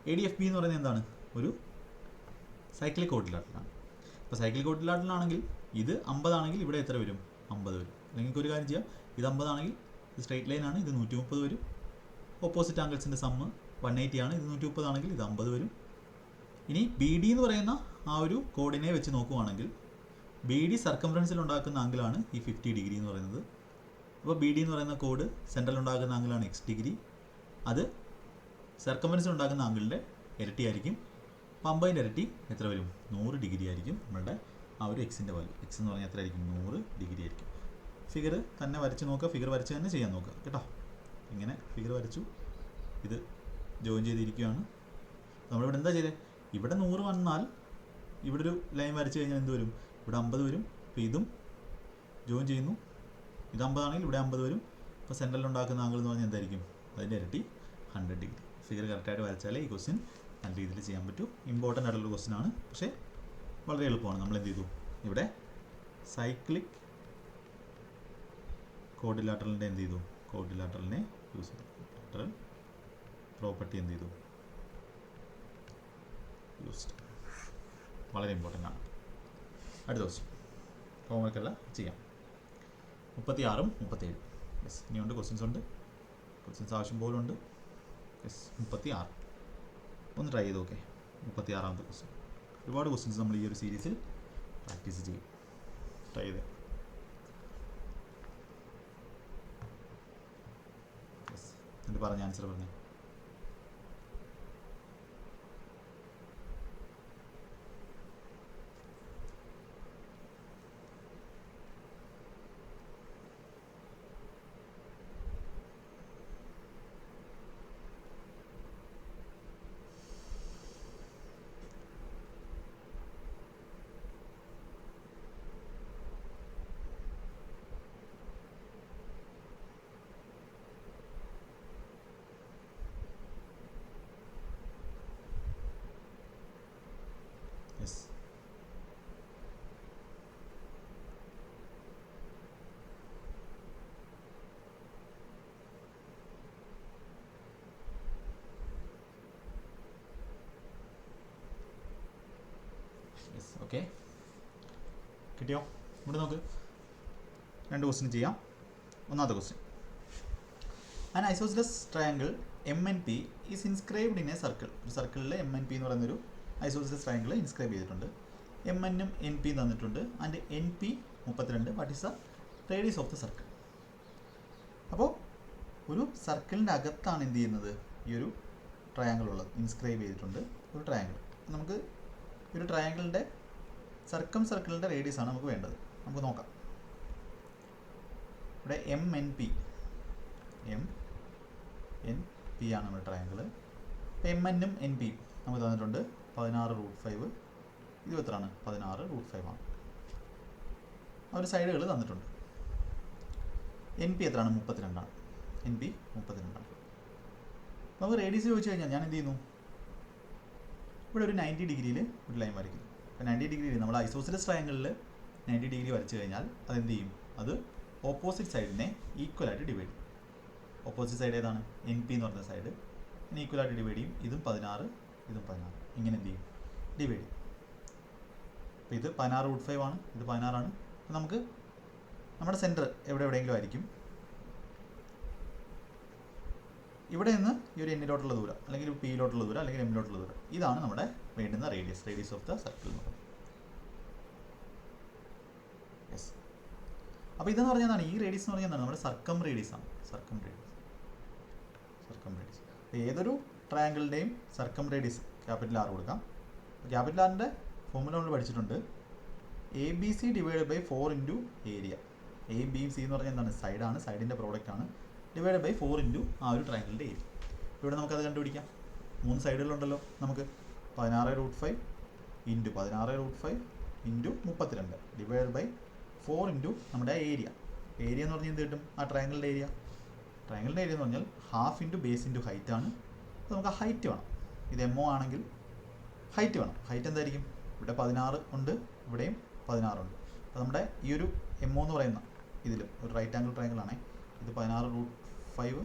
ADFB എന്ന് പറയുന്നത് എന്താണ്, ഒരു സൈക്ലിക് ക്വാഡ്രിലാറ്ററലാണ്. ഇപ്പോൾ സൈക്ലിക് ക്വാഡ്രിലാറ്ററലാണെങ്കിൽ ഇത് 50 ആണെങ്കിൽ ഇവിടെ എത്ര വരും, 50 വരും. അല്ലെങ്കിൽ ഒരു കാര്യം ചെയ്യാം, ഇത് 50 ആണെങ്കിൽ ഇത് സ്ട്രൈറ്റ് ലൈൻ ആണ്, ഇത് 130 വരും. ഓപ്പോസിറ്റ് ആംഗിൾസിൻ്റെ സമ്മ് 180 ആണ്, ഇത് 130 ആണെങ്കിൽ ഇത് 50 വരും. ഇനി BD എന്ന് പറയുന്ന ആ ഒരു കോഡിനെ വെച്ച് നോക്കുവാണെങ്കിൽ BD സർക്കംഫറൻസിൽ ഉണ്ടാക്കുന്ന ആംഗിളാണ് ഈ 50 ഡിഗ്രി എന്ന് പറയുന്നത്. അപ്പോൾ BD എന്ന് പറയുന്ന കോഡ് സെൻട്രൽ ഉണ്ടാക്കുന്ന ആംഗിളാണ് X ഡിഗ്രി, അത് സർക്കംഫറൻസിൽ ഉണ്ടാക്കുന്ന ആംഗിളിൻ്റെ ഇരട്ടിയായിരിക്കും. 50ൻ്റെ ഇരട്ടി എത്ര വരും, 100 ഡിഗ്രി ആയിരിക്കും നമ്മളുടെ ആ ഒരു എക്സിൻ്റെ വാല്യൂ. എക്സ് എന്ന് പറഞ്ഞാൽ എത്ര ആയിരിക്കും, 100 ഡിഗ്രി ആയിരിക്കും. ഫിഗർ തന്നെ വരച്ച് നോക്കുക, ഫിഗർ വരച്ച് തന്നെ ചെയ്യാൻ നോക്കുക കേട്ടോ. ഇങ്ങനെ ഫിഗർ വരച്ചു, ഇത് ജോയിൻ ചെയ്തിരിക്കുകയാണ്. നമ്മളിവിടെ എന്താ ചെയ്തത്, ഇവിടെ 100 വന്നാൽ ഇവിടെ ഒരു ലൈൻ വരച്ച് കഴിഞ്ഞാൽ എന്ത് വരും, ഇവിടെ 50 വരും. അപ്പോൾ ഇതും ജോയിൻ ചെയ്യുന്നു, ഇത് 50 ആണെങ്കിൽ ഇവിടെ 50 വരും. അപ്പോൾ സെൻട്രൽ ഉണ്ടാക്കുന്ന ആംഗിൾ എന്ന് പറഞ്ഞാൽ എന്തായിരിക്കും, അതിൻ്റെ ഇരട്ടി 100 ഡിഗ്രി. ഫിഗർ കറക്റ്റായിട്ട് വരച്ചാലേ ഈ ക്വസ്റ്റ്യൻ നല്ല രീതിയിൽ ചെയ്യാൻ പറ്റൂ. ഇമ്പോർട്ടൻ്റ് ആയിട്ടുള്ള ക്വസ്റ്റ്യൻ ആണ്, പക്ഷേ വളരെ എളുപ്പമാണ്. നമ്മൾ എന്ത് ചെയ്തു, ഇവിടെ സൈക്ലിക് ക്വാഡ്രിലാറ്ററലിൻ്റെ എന്ത് ചെയ്തു, ക്വാഡ്രിലാറ്ററലിനെ യൂസ് ചെയ്തു. ക്വാഡ്രിലാറ്ററൽ പ്രോപ്പർട്ടി എന്ത് ചെയ്തു, യൂസ്ഡ്. വളരെ ഇമ്പോർട്ടൻ്റ് ആണ്. അടുത്ത ക്വസ്റ്റ്യൻ ഹോംവർക്കെല്ലാം ചെയ്യാം. 36ഉം 37. യെസ്, ഇനിയുണ്ട് ക്വസ്റ്റ്യൻസ് ഉണ്ട്, ക്വസ്റ്റ്യൻസ് ആവശ്യം പോലും ഉണ്ട്. യെസ്, 36 ഒന്ന് ട്രൈ ചെയ്ത് നോക്കേ. 36ാമത്തെ ക്വസ്റ്റ്യൻ. ഒരുപാട് ക്വസ്റ്റ്യൻസ് നമ്മൾ ഈ ഒരു സീരീസിൽ പ്രാക്ടീസ് ചെയ്യും. ട്രൈ ചെയ്ത് യെസ്, എന്നിട്ട് പറഞ്ഞ ആൻസർ പറഞ്ഞേ. യെസ്, യെസ്, ഓക്കെ, കിട്ടിയോ? ഇവിടെ നോക്ക്, 2 ക്വസ്റ്റ്യൻ ചെയ്യാം. ഒന്നാമത്തെ question, an isosceles triangle MNP is inscribed in A circle. ഒരു സർക്കിളിൽ MNP എന്ന് പറയുന്നൊരു ഐസോസിലസ് ട്രയാങ്കിൾ ഇൻസ്ക്രൈബ് ചെയ്തിട്ടുണ്ട്. MN ഉം NP തന്നിട്ടുണ്ട്. And NP 32. What is the radius of the circle? അപ്പോൾ ഒരു സർക്കിളിൻ്റെ അകത്താണ് എന്ത് ചെയ്യുന്നത്, ഈ ഒരു ട്രയാങ്കിൾ ഉള്ളത്, ഇൻസ്ക്രൈബ് ചെയ്തിട്ടുണ്ട് ഒരു ട്രയാങ്കിൾ. നമുക്ക് ഒരു ട്രയാങ്കിളിൻ്റെ സർക്കിളിൻ്റെ റേഡിയസ് ആണ് നമുക്ക് വേണ്ടത്. നമുക്ക് നോക്കാം. ഇവിടെ MNP ആണ് നമ്മുടെ ട്രയാങ്കിൾ. അപ്പോൾ MN ഉം NP നമുക്ക് തന്നിട്ടുണ്ട് 16√5. ഇത് എത്രയാണ്, 16√5 ആണ്. ആ ഒരു സൈഡുകൾ തന്നിട്ടുണ്ട്. NP എത്രയാണ്, 32 ആണ്. NP 32 ആണ്. നമുക്ക് റേഡിയസ് ചോദിച്ചു കഴിഞ്ഞാൽ ഞാൻ എന്ത് ചെയ്യുന്നു, ഇവിടെ ഒരു 90 ഡിഗ്രിയിൽ ഒരു ലൈൻ വരയ്ക്കുന്നു. അപ്പോൾ 90 ഡിഗ്രിയിൽ നമ്മൾ ഐസോസിലസ് ട്രയാങ്കിളിൽ 90 ഡിഗ്രി വരച്ച് കഴിഞ്ഞാൽ അതെന്ത് ചെയ്യും, അത് ഓപ്പോസിറ്റ് സൈഡിനെ ഈക്വലായിട്ട് ഡിവൈഡ് ചെയ്യും. ഓപ്പോസിറ്റ് സൈഡ് ഏതാണ്, NP എന്ന് പറഞ്ഞ സൈഡ് ഈക്വലായിട്ട് ഡിവൈഡ് ചെയ്യും. ഇതും 16, ഇതും 16, ഇങ്ങനെ എന്ത് ചെയ്യും, ഡിവൈഡ് ചെയ്യും. അപ്പോൾ ഇത് 16√5 ആണ്, ഇത് 16 ആണ്. അപ്പോൾ നമുക്ക് നമ്മുടെ സെൻറ്റർ എവിടെയെങ്കിലും ആയിരിക്കും. ഇവിടെ നിന്ന് ഈ ഒരു എന്നിലോട്ടുള്ള ദൂരം, അല്ലെങ്കിൽ പിയിലോട്ടുള്ള ദൂരം, അല്ലെങ്കിൽ എമ്മിലോട്ടുള്ള ദൂരം, ഇതാണ് നമ്മുടെ വേണ്ടുന്ന റേഡിയസ് ഓഫ് ദ സർക്കിൾ എന്ന് പറയുന്നത്. യെസ്, അപ്പോൾ ഇതെന്ന് പറഞ്ഞാൽ എന്താണ്, ഈ റേഡിയസ് എന്ന് പറഞ്ഞാൽ എന്താണ്, നമ്മുടെ സർക്കം റേഡിയസ് ആണ്. സർക്കം റേഡിയസ് ഏതൊരു ട്രയാങ്കിളിൻ്റെയും സർക്കം റേഡിയസ് ക്യാപിറ്റൽ R കൊടുക്കാം. ക്യാപിറ്റൽ Rൻ്റെ ഫോർമുല നമ്മൾ പഠിച്ചിട്ടുണ്ട്. ABC divide by 4 into area. ABC എന്ന് പറഞ്ഞാൽ എന്താണ്, സൈഡാണ്, സൈഡിൻ്റെ പ്രോഡക്റ്റ് ആണ്. ഡിവൈഡ് ബൈ 4 ഇൻറ്റു ആ ഒരു ട്രയാങ്കിളിൻ്റെ ഏരിയ. ഇവിടെ നമുക്കത് കണ്ടുപിടിക്കാം. 3 സൈഡുകളുണ്ടല്ലോ നമുക്ക്. 16√5 into 16√5 into 32 divide by 4 into നമ്മുടെ ഏരിയ. ഏരിയ എന്ന് പറഞ്ഞാൽ എന്ത് കിട്ടും? ആ ട്രയാങ്കിളിൻ്റെ ഏരിയ. ട്രയാങ്കിളിൻ്റെ ഏരിയ എന്ന് പറഞ്ഞാൽ half into base into height ആണ്. അപ്പോൾ നമുക്ക് ഹൈറ്റ് വേണം. ഇത് MO ആണെങ്കിൽ ഹൈറ്റ് വേണം. ഹൈറ്റ് എന്തായിരിക്കും? ഇവിടെ 16 ഉണ്ട്, ഇവിടെയും 16 ഉണ്ട്. അപ്പോൾ നമ്മുടെ ഈ ഒരു MO എന്ന് പറയുന്ന ഇതിൽ ഒരു റൈറ്റ് ആംഗിൾ ട്രയാങ്കിൾ ആണേ. ഇത് 16√5,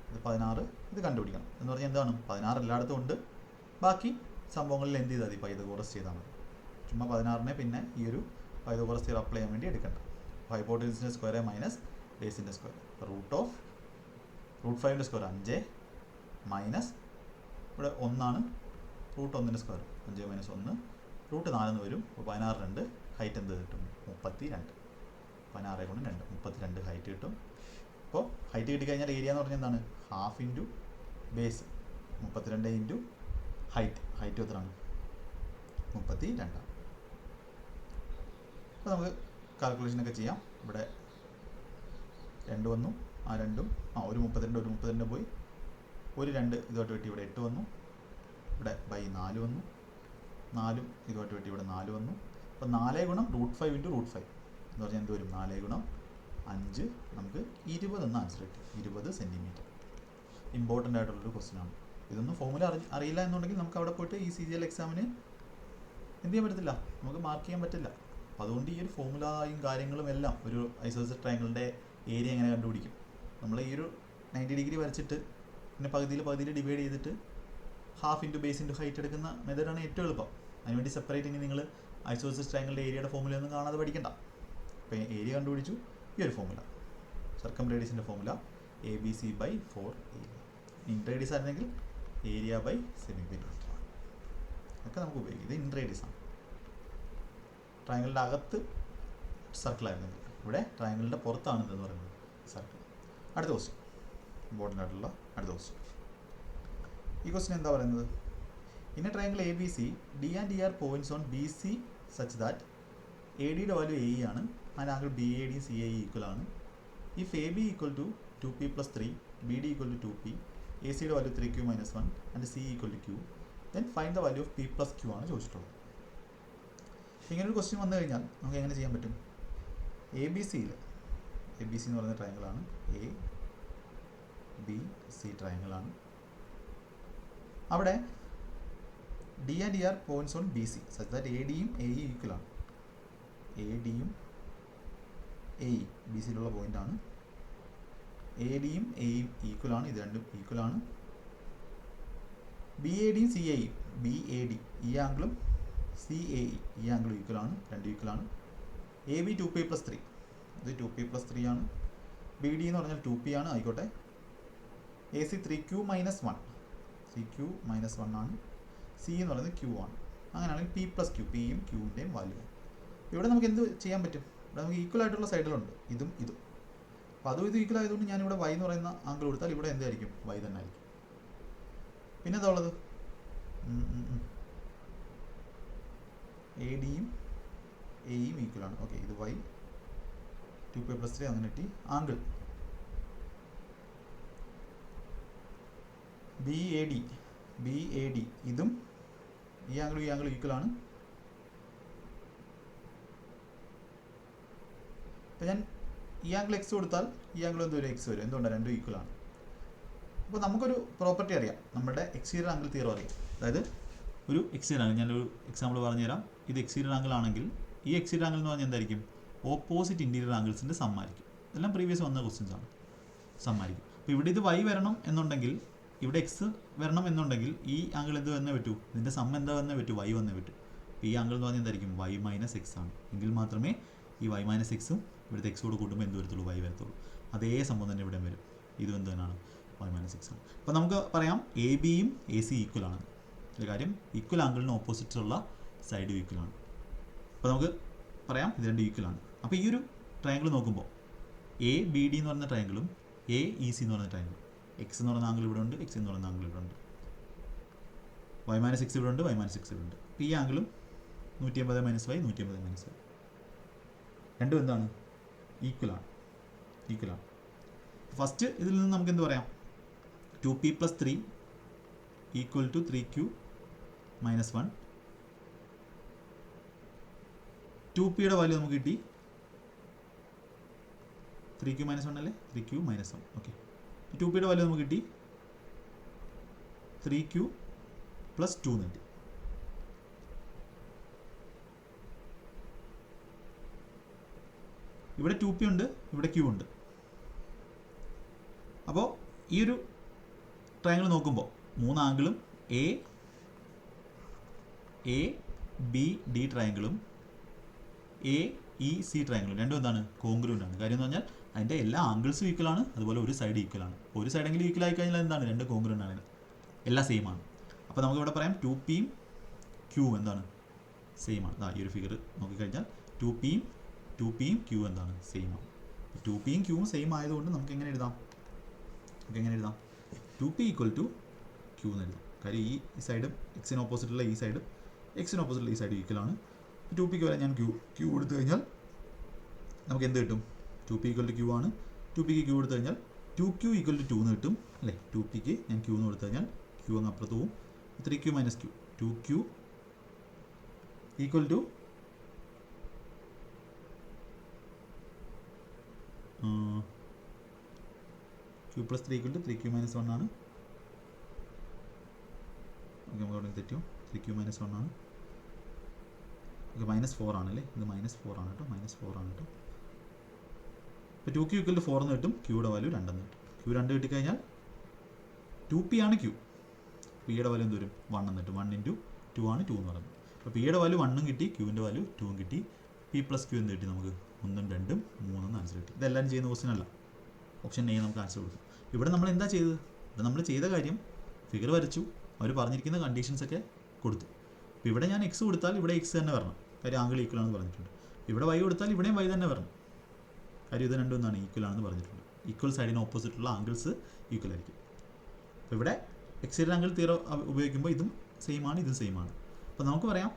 ഇത് 16, ഇത് കണ്ടുപിടിക്കണം. എന്ന് പറഞ്ഞാൽ എന്താണ്? 16 എല്ലായിടത്തും ഉണ്ട്. ബാക്കി സംഭവങ്ങളിൽ എന്ത് ചെയ്താൽ മതി? പൈതഗോറസ് ചെയ്താൽ മതി. ചുമ്മാ 16നെ പിന്നെ ഈ ഒരു പൈതഗോറസ് തിയറം അപ്ലൈ ചെയ്യാൻ വേണ്ടി എടുക്കണ്ട. ഹൈപ്പോട്ടനസിൻ്റെ സ്ക്വയർ മൈനസ് ബേസിൻ്റെ സ്ക്വയർ. √5ൻ്റെ സ്ക്വയർ 5 മൈനസ് ഇവിടെ 1 √1ൻ്റെ സ്ക്വയർ 5 മൈനസ് 1 √4 എന്ന് വരും. അപ്പോൾ 16 ഹൈറ്റ് എന്ത് കിട്ടും? 32. 16 കൊണ്ട് 2 32 ഹൈറ്റ് കിട്ടും. അപ്പോൾ ഹൈറ്റ് കിട്ടിക്കഴിഞ്ഞാൽ ഏരിയ എന്ന് പറഞ്ഞാൽ എന്താണ്? Half into base 32 into height എത്രയാണ്? 32. അപ്പോൾ നമുക്ക് കാൽക്കുലേഷനൊക്കെ ചെയ്യാം. ഇവിടെ 2 വന്നു, ആ 2ഉം ഒരു 32 പോയി, ഒരു 2 ഇതുമായിട്ട് വെട്ടി ഇവിടെ 8 വന്നു, ഇവിടെ ബൈ 4 വന്നു, 4ഉം ഇതുമായിട്ട് വെട്ടി ഇവിടെ 4 വന്നു. അപ്പോൾ 4 ഗുണം √5 ഇൻറ്റു √5 എന്ന് പറഞ്ഞാൽ എന്ത് വരും? 4 ഗുണം 5 നമുക്ക് 20 എന്ന ആൻസർ കിട്ടും. 20 സെൻറ്റിമീറ്റർ. ഇമ്പോർട്ടൻ്റ് ആയിട്ടുള്ളൊരു ക്വസ്റ്റ്യൻ ആണ്. ഇതൊന്നും ഫോമുല അറിയില്ല എന്നുണ്ടെങ്കിൽ നമുക്ക് അവിടെ പോയിട്ട് ഈ CGL എക്സാമിന് എന്ത് ചെയ്യാൻ പറ്റത്തില്ല, നമുക്ക് മാർക്ക് ചെയ്യാൻ പറ്റില്ല. അപ്പോൾ അതുകൊണ്ട് ഈ ഒരു ഫോമുലയും കാര്യങ്ങളും എല്ലാം ഒരു ഐസോസെലസ് ട്രയാങ്കിളിൻ്റെ ഏരിയ എങ്ങനെ കണ്ടുപിടിക്കും? നമ്മൾ ഈ ഒരു 90 ഡിഗ്രി വരച്ചിട്ട് പിന്നെ പകുതിയിൽ ഡിവൈഡ് ചെയ്തിട്ട് half into base into height എടുക്കുന്ന മെത്തേഡാണ് ഏറ്റവും എളുപ്പം. അതിനുവേണ്ടി സെപ്പറേറ്റ് ഇനി നിങ്ങൾ ഐസോസെലസ് ട്രയാങ്കിളിൻ്റെ ഏരിയയുടെ ഫോമുലയൊന്നും കാണാതെ പഠിക്കണ്ട. അപ്പോൾ ഏരിയ കണ്ടുപിടിച്ചു. ഈ ഒരു ഫോമുല സർക്കംറേഡിയസിൻ്റെ ഫോമുല ABC/4 ഏരിയ. ഇൻറേഡിയസ് ആയിരുന്നെങ്കിൽ ഏരിയ ബൈ സെമി പെരിമീറ്റർ ഒക്കെ നമുക്ക് ഉപയോഗിക്കും. ഇത് ഇൻറേഡിയസ് ആണ്. ട്രയാങ്കിളിൻ്റെ അകത്ത് സർക്കിൾ ആയിരുന്നെങ്കിൽ, ഇവിടെ ട്രയാങ്കിളിൻ്റെ പുറത്താണ് ഇതെന്ന് പറയുന്നത് സർക്കിൾ. അടുത്ത ക്വസ്റ്റ്യൻ, ഇമ്പോർട്ടൻ്റ് ആയിട്ടുള്ള അടുത്ത ക്വസ്റ്റ്യൻ. ഈ ക്വസ്റ്റ്യൻ എന്താ പറയുന്നത്? In A triangle ABC, D and E are points on BC such that ADയുടെ വാല്യൂ AE ആണ് and angle BAD CAE equal ആണ്. If AB equal to 2P + 3, BD equal to 2P, ACയുടെ value 3Q - 1 and CE equal to Q, then find the value of P + Q ആണ് ചോദിച്ചിട്ടുള്ളത്. ഇങ്ങനെ ഒരു question വന്നു കഴിഞ്ഞാൽ നമുക്ക് എങ്ങനെ ചെയ്യാൻ പറ്റും? ABC എന്ന് പറയുന്ന ട്രയാങ്കിളാണ്, ABC ട്രയാങ്കിളാണ്. അവിടെ D and E are points on BC such that ADയും AE equal ആണ്. ADയും AE BCയിലുള്ള പോയിന്റ് ആണ്. ADയും AEയും ഈക്വൽ ആണ്. ഇത് രണ്ടും ഈക്വൽ ആണ്. BADയും CAEയും, BAD ഈ ആംഗിളും CAE ഈ ആംഗിളും ഈക്വൽ ആണ്. രണ്ടും ഈക്വൽ ആണ്. AB 2P + 3, ഇത് 2P + 3 ആണ്. BD എന്ന് പറഞ്ഞാൽ 2P ആണ്, ആയിക്കോട്ടെ. AC 3Q - 1, 3Q - 1 ആണ്. C എന്ന് പറയുന്നത് Q ആണ്. അങ്ങനെയാണെങ്കിൽ P + Q, Pയും Qൻ്റെയും വാല്യൂ. ഇവിടെ നമുക്ക് എന്ത് ചെയ്യാൻ പറ്റും? ഇവിടെ നമുക്ക് ഈക്വൽ ആയിട്ടുള്ള സൈഡിലുണ്ട് ഇതും ഇതും. അപ്പോൾ അതും ഇത് ഈക്വൽ ആയതുകൊണ്ട് ഞാനിവിടെ Y എന്ന് പറയുന്ന ആംഗിൾ കൊടുത്താൽ ഇവിടെ എന്തായിരിക്കും? Y തന്നെ ആയിരിക്കും. പിന്നെ എന്താ ഉള്ളത്? ADയും AEയും ഈക്വൽ ആണ്. ഓക്കെ, ഇത് Y, 2P + 3 അങ്ങനെ കിട്ടി. ആംഗിൾ BAD ഇതും ഈ ആംഗിൾ ഈക്വൽ ആണ്. അപ്പോൾ ഞാൻ ഈ ആംഗിൾ X കൊടുത്താൽ ഈ ആംഗിൾ എന്ത് വരും? X വരും. എന്തുകൊണ്ടാണ്? രണ്ടും ഈക്വൽ ആണ്. അപ്പോൾ നമുക്കൊരു പ്രോപ്പർട്ടി അറിയാം, നമ്മുടെ എക്സ്റ്റീരിയർ ആംഗിൾ തിയറം അറിയാം. അതായത് ഒരു എക്സ്റ്റീരിയർ ആംഗിൾ, ഞാനൊരു എക്സാമ്പിൾ പറഞ്ഞുതരാം. ഇത് എക്സ്റ്റീരിയർ ആംഗിൾ ആണെങ്കിൽ ഈ എക്സ്റ്റീരിയർ ആംഗിൾ എന്ന് പറഞ്ഞാൽ എന്തായിരിക്കും? ഓപ്പോസിറ്റ് ഇൻറ്റീരിയർ ആംഗിൾസിൻ്റെ സമ്മായിരിക്കും. എല്ലാം പ്രീവിയസ് വന്ന ക്വസ്റ്റ്യൻസ് ആണ്. സമ്മായിരിക്കും. അപ്പോൾ ഇവിടെ ഇത് Y വരണം എന്നുണ്ടെങ്കിൽ, ഇവിടെ X വരണം എന്നുണ്ടെങ്കിൽ ഈ ആംഗിൾ എന്ത് വന്നേ പറ്റൂ? ഇതിൻ്റെ സം എന്താ വന്നേ പറ്റൂ? Y വന്നേ പറ്റൂ. അപ്പോൾ ഈ ആംഗിൾ എന്ന് പറഞ്ഞാൽ എന്തായിരിക്കും? Y - X ആണ്. എങ്കിൽ മാത്രമേ ഈ Y - Xും ഇവിടുത്തെ X കൂടെ കൂട്ടുമ്പോൾ എന്ത് വരത്തുള്ളൂ? Y വരത്തുള്ളൂ. അതേ സംഭവം തന്നെ ഇവിടെ വരും. ഇതും എന്ത് തന്നെയാണ്? Y - X ആണ്. അപ്പോൾ നമുക്ക് പറയാം ABയും AC ഈക്വൽ ആണ്. ഒരു കാര്യം, ഈക്വൽ ആംഗിളിന് ഓപ്പോസിറ്റ് ഉള്ള സൈഡും ഈക്വൽ ആണ്. അപ്പോൾ നമുക്ക് പറയാം ഇത് രണ്ടും ഈക്വൽ ആണ്. അപ്പോൾ ഈ ഒരു ട്രയാങ്കിൾ നോക്കുമ്പോൾ ABD എന്ന് പറയുന്ന ട്രയാങ്കിളും AEC എന്ന് പറയുന്ന ട്രയാങ്കിളും, X എന്ന് പറയുന്ന ആംഗിൾ ഇവിടെ ഉണ്ട്, X എന്ന് പറയുന്ന ആംഗിൾ ഇവിടെ ഉണ്ട്, Y - X ഇവിടെ ഉണ്ട്, Y - X ഇവിടെ ഉണ്ട്. അപ്പോൾ ഈ ആംഗിളും 180 - Y, 180 - Y രണ്ടും എന്താണ്? ഈക്വൽ ആണ്. ഫസ്റ്റ് ഇതിൽ നിന്ന് നമുക്ക് എന്ത് പറയാം? 2P + 3 = 3Q - 1 2p വാല്യൂ നമുക്ക് കിട്ടി 3q - 1 അല്ലേ 3q - 1 ഓക്കെ 2p വാല്യൂ നമുക്ക് കിട്ടി 3q + 2 എന്ന് കിട്ടി. ഇവിടെ 2p ഉണ്ട്, ഇവിടെ q ഉണ്ട്. അപ്പോൾ ഈ ഒരു ട്രയാങ്കിൾ നോക്കുമ്പോൾ 3 ആംഗിളും എ ബി ഡി ട്രയാങ്കിളും AEC ട്രയാങ്കിളും രണ്ടും എന്താണ് കോൺഗ്രുവൻ്റ് ആണ്. കാര്യം എന്ന് പറഞ്ഞാൽ അതിൻ്റെ എല്ലാ ആംഗിൾസും ഈക്വൽ ആണ്, അതുപോലെ ഒരു സൈഡ് ഈക്വൽ ആണ്. ഒരു സൈഡെങ്കിലും ഈക്വൽ ആയി കഴിഞ്ഞാൽ എന്താണ് രണ്ട് കോൺഗ്രുവൻ്റ് ആണ്, എല്ലാം സെയിം ആണ്. അപ്പോൾ നമുക്ക് ഇവിടെ പറയാം 2pയും q എന്താണ് സെയിം ആണ്. ഈ ഒരു ഫിഗർ നോക്കിക്കഴിഞ്ഞാൽ 2pയും q എന്താണ് സെയിം ആണ്. 2pയും qയും സെയിം ആയതുകൊണ്ട് നമുക്ക് എങ്ങനെ എഴുതാം 2p = q എന്ന് എഴുതാം. കാര്യം ഈ സൈഡും എക്സിന് ഓപ്പോസിറ്റുള്ള ഈ സൈഡും എക്സിന് ഓപ്പോസിറ്റുള്ള ഈ സൈഡ് ഈക്വൽ ആണ്. 2pക്ക് വരെ ഞാൻ q കൊടുത്തു കഴിഞ്ഞാൽ നമുക്ക് എന്ത് കിട്ടും? 2p = q ആണ്. 2pക്ക് q കൊടുത്തു കഴിഞ്ഞാൽ 2q = 2 എന്ന് കിട്ടും അല്ലേ. 2pക്ക് ഞാൻ q എന്ന് കൊടുത്തു കഴിഞ്ഞാൽ q അങ്ങ് അപ്പുറത്ത് പോവും. 3q - q 2q = q + 3 = 3q - 1 ആണ്. ഓക്കെ നമുക്ക് അവിടെ തെറ്റും. 3q - 1 ആണ്. ഓക്കെ -4 ആണല്ലേ, ഇത് -4 ആണ് കേട്ടോ, -4 ആണ് കേട്ടോ. അപ്പോൾ 2q = 4 എന്ന് കിട്ടും, qയുടെ വാല്യൂ 2 എന്ന് കിട്ടും. q 2 കിട്ടിക്കഴിഞ്ഞാൽ 2p ആണ് q, pയുടെ വാല്യൂ എന്ത് വരും 1 എന്ന് കിട്ടും. 1 × 2 ആണ് 2 എന്ന് പറയുന്നത്. അപ്പോൾ pയുടെ വാല്യൂ 1 കിട്ടി, qൻ്റെ വാല്യൂ 2 കിട്ടി. p + q എന്ത് കിട്ടി നമുക്ക് 1 2 3 ആൻസർ കിട്ടി. ഇതെല്ലാവരും ചെയ്യുന്ന ക്വസ്റ്റ്യൻ അല്ല, ഓപ്ഷൻ എ നമുക്ക് ആൻസർ കൊടുക്കും. ഇവിടെ നമ്മൾ എന്താ ചെയ്തത്? ഇവിടെ നമ്മൾ ചെയ്ത കാര്യം ഫിഗർ വരച്ചു, അവർ പറഞ്ഞിരിക്കുന്ന കണ്ടീഷൻസൊക്കെ കൊടുത്തു. അപ്പോൾ ഇവിടെ ഞാൻ എക്സ് കൊടുത്താൽ ഇവിടെ എക്സ് തന്നെ വരണം, കാര്യം ആംഗിൾ ഈക്വൽ ആണെന്ന് പറഞ്ഞിട്ടുണ്ട്. ഇവിടെ വൈ കൊടുത്താൽ ഇവിടെയും വൈ തന്നെ വരണം, കാര്യം ഇത് രണ്ടും എന്താണ് ഈക്വൽ ആണെന്ന് പറഞ്ഞിട്ടുണ്ട്. ഈക്വൽ സൈഡിന് ഓപ്പോസിറ്റുള്ള ആംഗിൾസ് ഈക്വൽ ആയിരിക്കും. അപ്പോൾ ഇവിടെ എക്സിൻ്റെ ആംഗിൾ തീറോ ഉപയോഗിക്കുമ്പോൾ ഇതും സെയിം ആണ്, ഇതും സെയിം ആണ്. അപ്പോൾ നമുക്ക് പറയാം